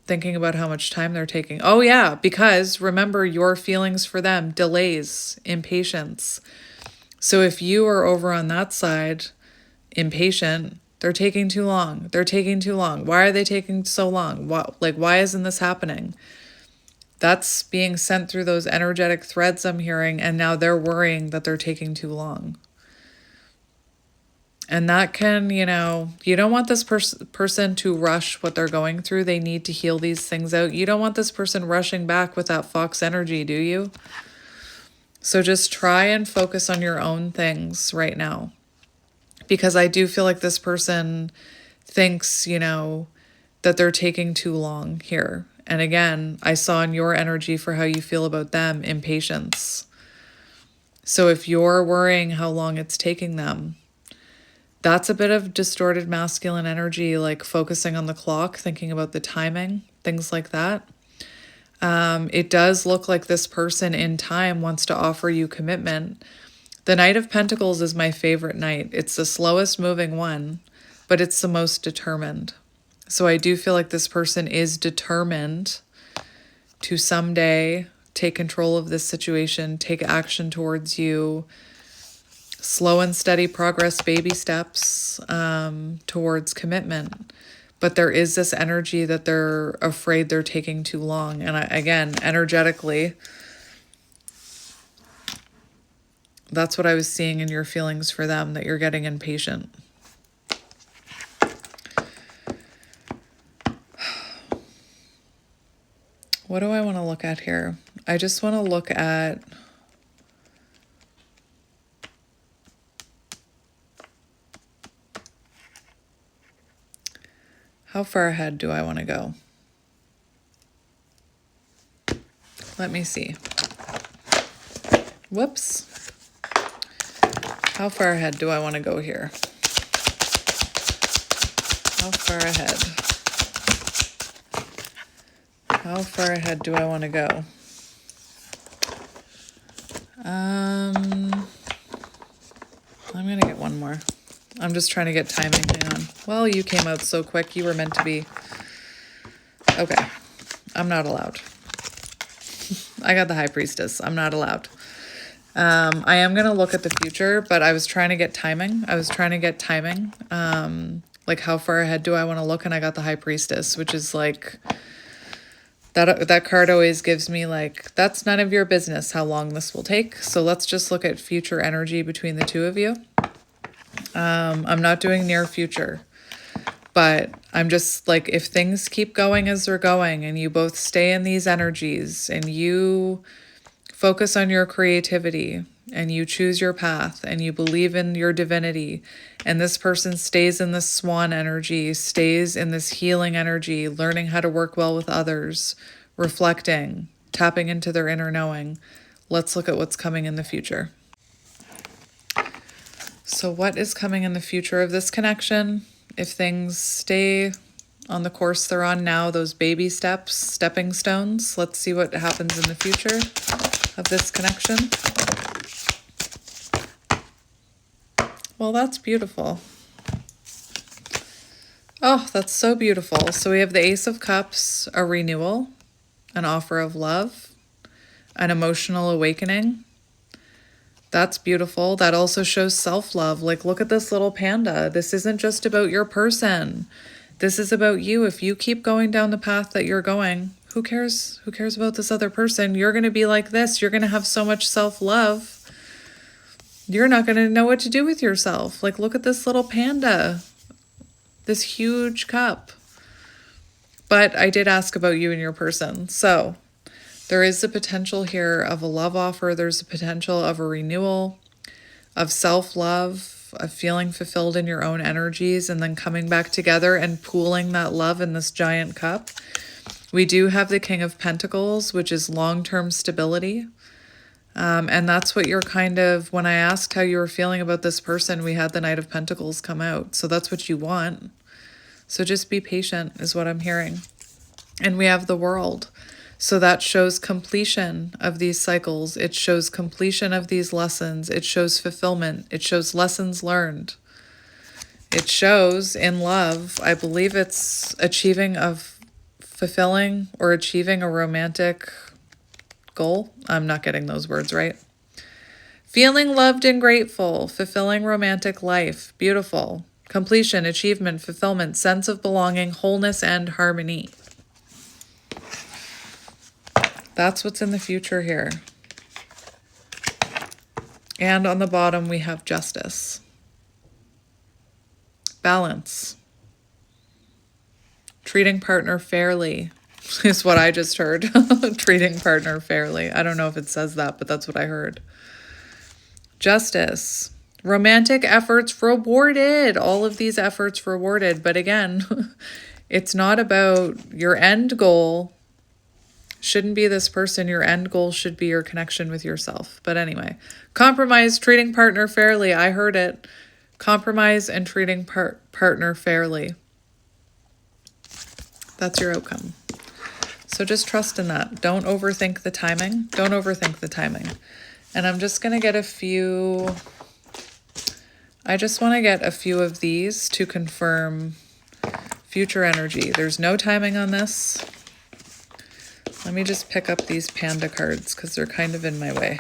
Speaker 1: thinking about how much time they're taking. Oh yeah, because remember your feelings for them, delays, impatience. So if you are over on that side, impatient, they're taking too long. They're taking too long. Why are they taking so long? Why isn't this happening? That's being sent through those energetic threads I'm hearing, and now they're worrying that they're taking too long. And that can, you don't want this person to rush what they're going through. They need to heal these things out. You don't want this person rushing back with that fox energy, do you? So just try and focus on your own things right now. Because I do feel like this person thinks, that they're taking too long here. And again, I saw in your energy for how you feel about them, impatience. So if you're worrying how long it's taking them, that's a bit of distorted masculine energy, like focusing on the clock, thinking about the timing, things like that. It does look like this person in time wants to offer you commitment. The Knight of Pentacles is my favorite knight. It's the slowest moving one, but it's the most determined. So I do feel like this person is determined to someday take control of this situation, take action towards you. Slow and steady progress, baby steps towards commitment. But there is this energy that they're afraid they're taking too long. And again, energetically, that's what I was seeing in your feelings for them, that you're getting impatient. What do I want to look at here? I just want to look at how far ahead do I want to go? Let me see. Whoops. How far ahead do I want to go here? How far ahead? How far ahead do I want to go? I'm going to get one more. I'm just trying to get timing. Hang on. Well, you came out so quick. You were meant to be. Okay. I'm not allowed. I got the High Priestess. I'm not allowed. I am going to look at the future, but I was trying to get timing. Like how far ahead do I want to look? And I got the High Priestess, which is like, that card always gives me like, that's none of your business how long this will take. So let's just look at future energy between the two of you. I'm not doing near future, but I'm just like, if things keep going as they're going and you both stay in these energies and you focus on your creativity and you choose your path and you believe in your divinity, and this person stays in this swan energy, stays in this healing energy, learning how to work well with others, reflecting, tapping into their inner knowing. Let's look at what's coming in the future. So what is coming in the future of this connection? If things stay on the course they're on now, those baby steps, stepping stones, let's see what happens in the future of this connection. Well, that's beautiful. Oh, that's so beautiful. So we have the Ace of Cups, a renewal, an offer of love, an emotional awakening. That's beautiful. That also shows self-love. Like, look at this little panda. This isn't just about your person. This is about you. If you keep going down the path that you're going, who cares? Who cares about this other person? You're going to be like this. You're going to have so much self-love. You're not going to know what to do with yourself. Like, look at this little panda. This huge cup. But I did ask about you and your person. So there is the potential here of a love offer. There's the potential of a renewal, of self-love, of feeling fulfilled in your own energies, and then coming back together and pooling that love in this giant cup. We do have the King of Pentacles, which is long-term stability. And that's what you're kind of, when I asked how you were feeling about this person, we had the Knight of Pentacles come out. So that's what you want. So just be patient is what I'm hearing. And we have the World. So that shows completion of these cycles. It shows completion of these lessons. It shows fulfillment. It shows lessons learned. It shows in love, I believe it's achieving of fulfilling or achieving a romantic goal. I'm not getting those words right. Feeling loved and grateful, fulfilling romantic life, beautiful. Completion, achievement, fulfillment, sense of belonging, wholeness, and harmony. That's what's in the future here. And on the bottom, we have justice. Balance. Treating partner fairly is what I just heard. Treating partner fairly. I don't know if it says that, but that's what I heard. Justice. Romantic efforts rewarded. All of these efforts rewarded. But again, it's not about your end goal. Shouldn't be this person. Your end goal should be your connection with yourself. But anyway, compromise, treating partner fairly. I heard it. Compromise and treating partner fairly. That's your outcome. So just trust in that. Don't overthink the timing. Don't overthink the timing. And I'm just going to get a few... I just want to get a few of these to confirm future energy. There's no timing on this. Let me just pick up these panda cards because they're kind of in my way.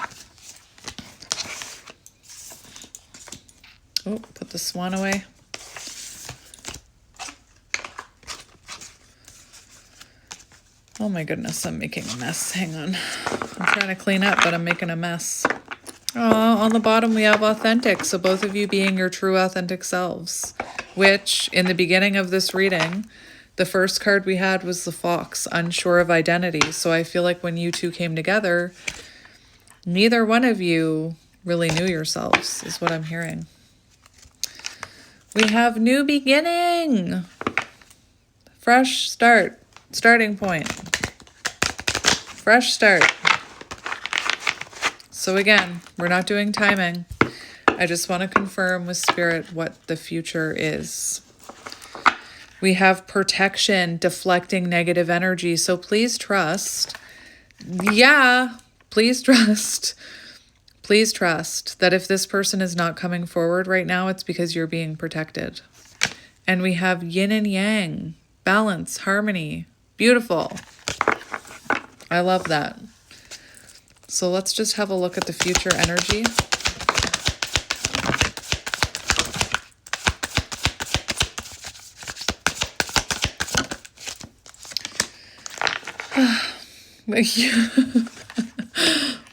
Speaker 1: Oh, put the swan away. Oh my goodness, I'm making a mess. Hang on. I'm trying to clean up, but I'm making a mess. Oh, on the bottom we have authentic. So both of you being your true authentic selves, which in the beginning of this reading, the first card we had was the fox, unsure of identity. So I feel like when you two came together, neither one of you really knew yourselves, is what I'm hearing. We have new beginning. Fresh start. Starting point. Fresh start. So again, we're not doing timing. I just want to confirm with Spirit what the future is. We have protection, deflecting negative energy. So please trust. Yeah, please trust. Please trust that if this person is not coming forward right now, it's because you're being protected. And we have yin and yang, balance, harmony. Beautiful. I love that. So let's just have a look at the future energy.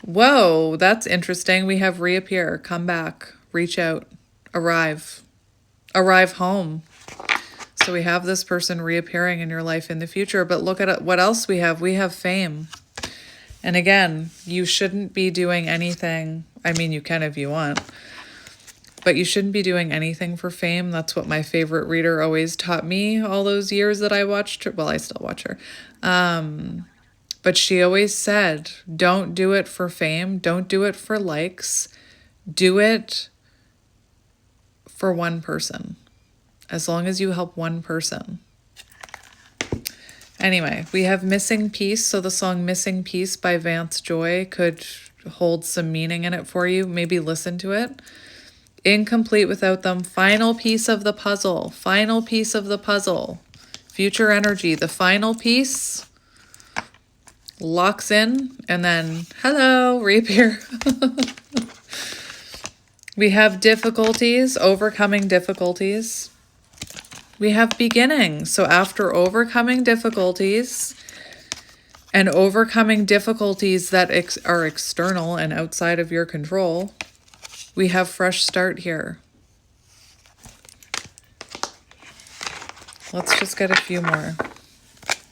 Speaker 1: Whoa, that's interesting. We have reappear, come back, reach out, arrive home. So we have this person reappearing in your life in the future, but look at what else we have. We have fame. And again, you shouldn't be doing anything. I mean, you can if you want, but you shouldn't be doing anything for fame. That's what my favorite reader always taught me all those years that I watched her. Well, I still watch her. But she always said, don't do it for fame. Don't do it for likes. Do it for one person. As long as you help one person. Anyway, we have Missing Piece. So the song Missing Piece by Vance Joy could hold some meaning in it for you. Maybe listen to it. Incomplete without them. Final piece of the puzzle. Final piece of the puzzle. Future energy. The final piece locks in and then, hello, reappear. We have difficulties, overcoming difficulties. We have beginning. So after overcoming difficulties and overcoming difficulties that are external and outside of your control, we have fresh start here. Let's just get a few more.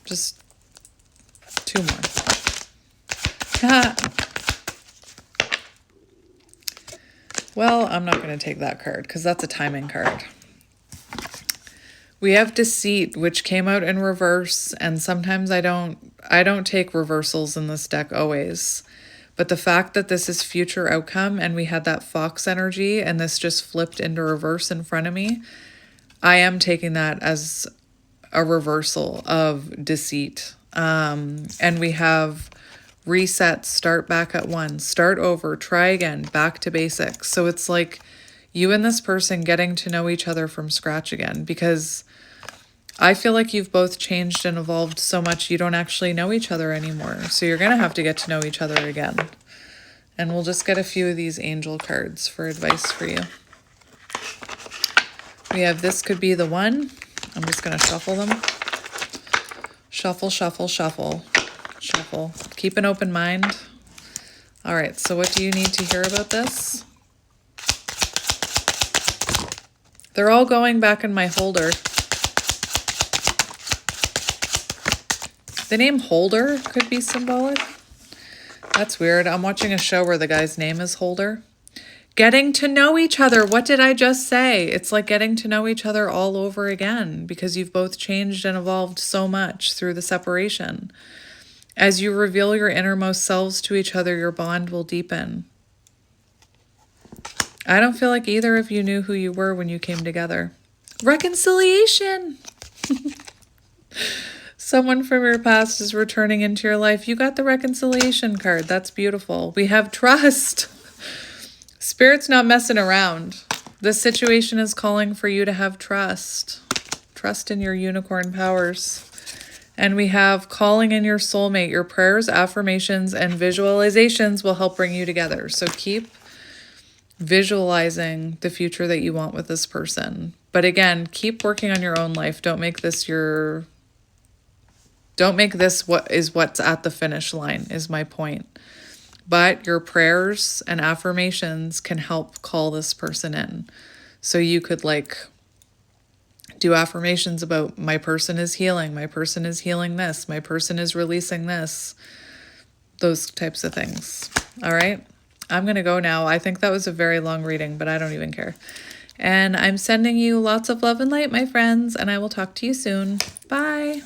Speaker 1: Just 2 more. Well, I'm not going to take that card because that's a timing card. We have deceit, which came out in reverse, and sometimes I don't take reversals in this deck always. But the fact that this is future outcome and we had that fox energy and this just flipped into reverse in front of me, I am taking that as a reversal of deceit. And we have reset, start back at 1, start over, try again, back to basics. So it's like you and this person getting to know each other from scratch again, because I feel like you've both changed and evolved so much you don't actually know each other anymore. So you're going to have to get to know each other again. And we'll just get a few of these angel cards for advice for you. We have this could be the one. I'm just going to shuffle them. Shuffle, shuffle, shuffle, shuffle. Keep an open mind. All right, so what do you need to hear about this? They're all going back in my holder. The name Holder could be symbolic. That's weird. I'm watching a show where the guy's name is Holder. Getting to know each other. What did I just say? It's like getting to know each other all over again because you've both changed and evolved so much through the separation. As you reveal your innermost selves to each other, your bond will deepen. I don't feel like either of you knew who you were when you came together. Reconciliation. Someone from your past is returning into your life. You got the reconciliation card. That's beautiful. We have trust. Spirit's not messing around. This situation is calling for you to have trust. Trust in your unicorn powers. And we have calling in your soulmate. Your prayers, affirmations, and visualizations will help bring you together. So keep visualizing the future that you want with this person. But again, keep working on your own life. Don't make this what's at the finish line, is my point. But your prayers and affirmations can help call this person in. So you could do affirmations about my person is healing, my person is healing this, my person is releasing this, those types of things. All right, I'm going to go now. I think that was a very long reading, but I don't even care. And I'm sending you lots of love and light, my friends, and I will talk to you soon. Bye.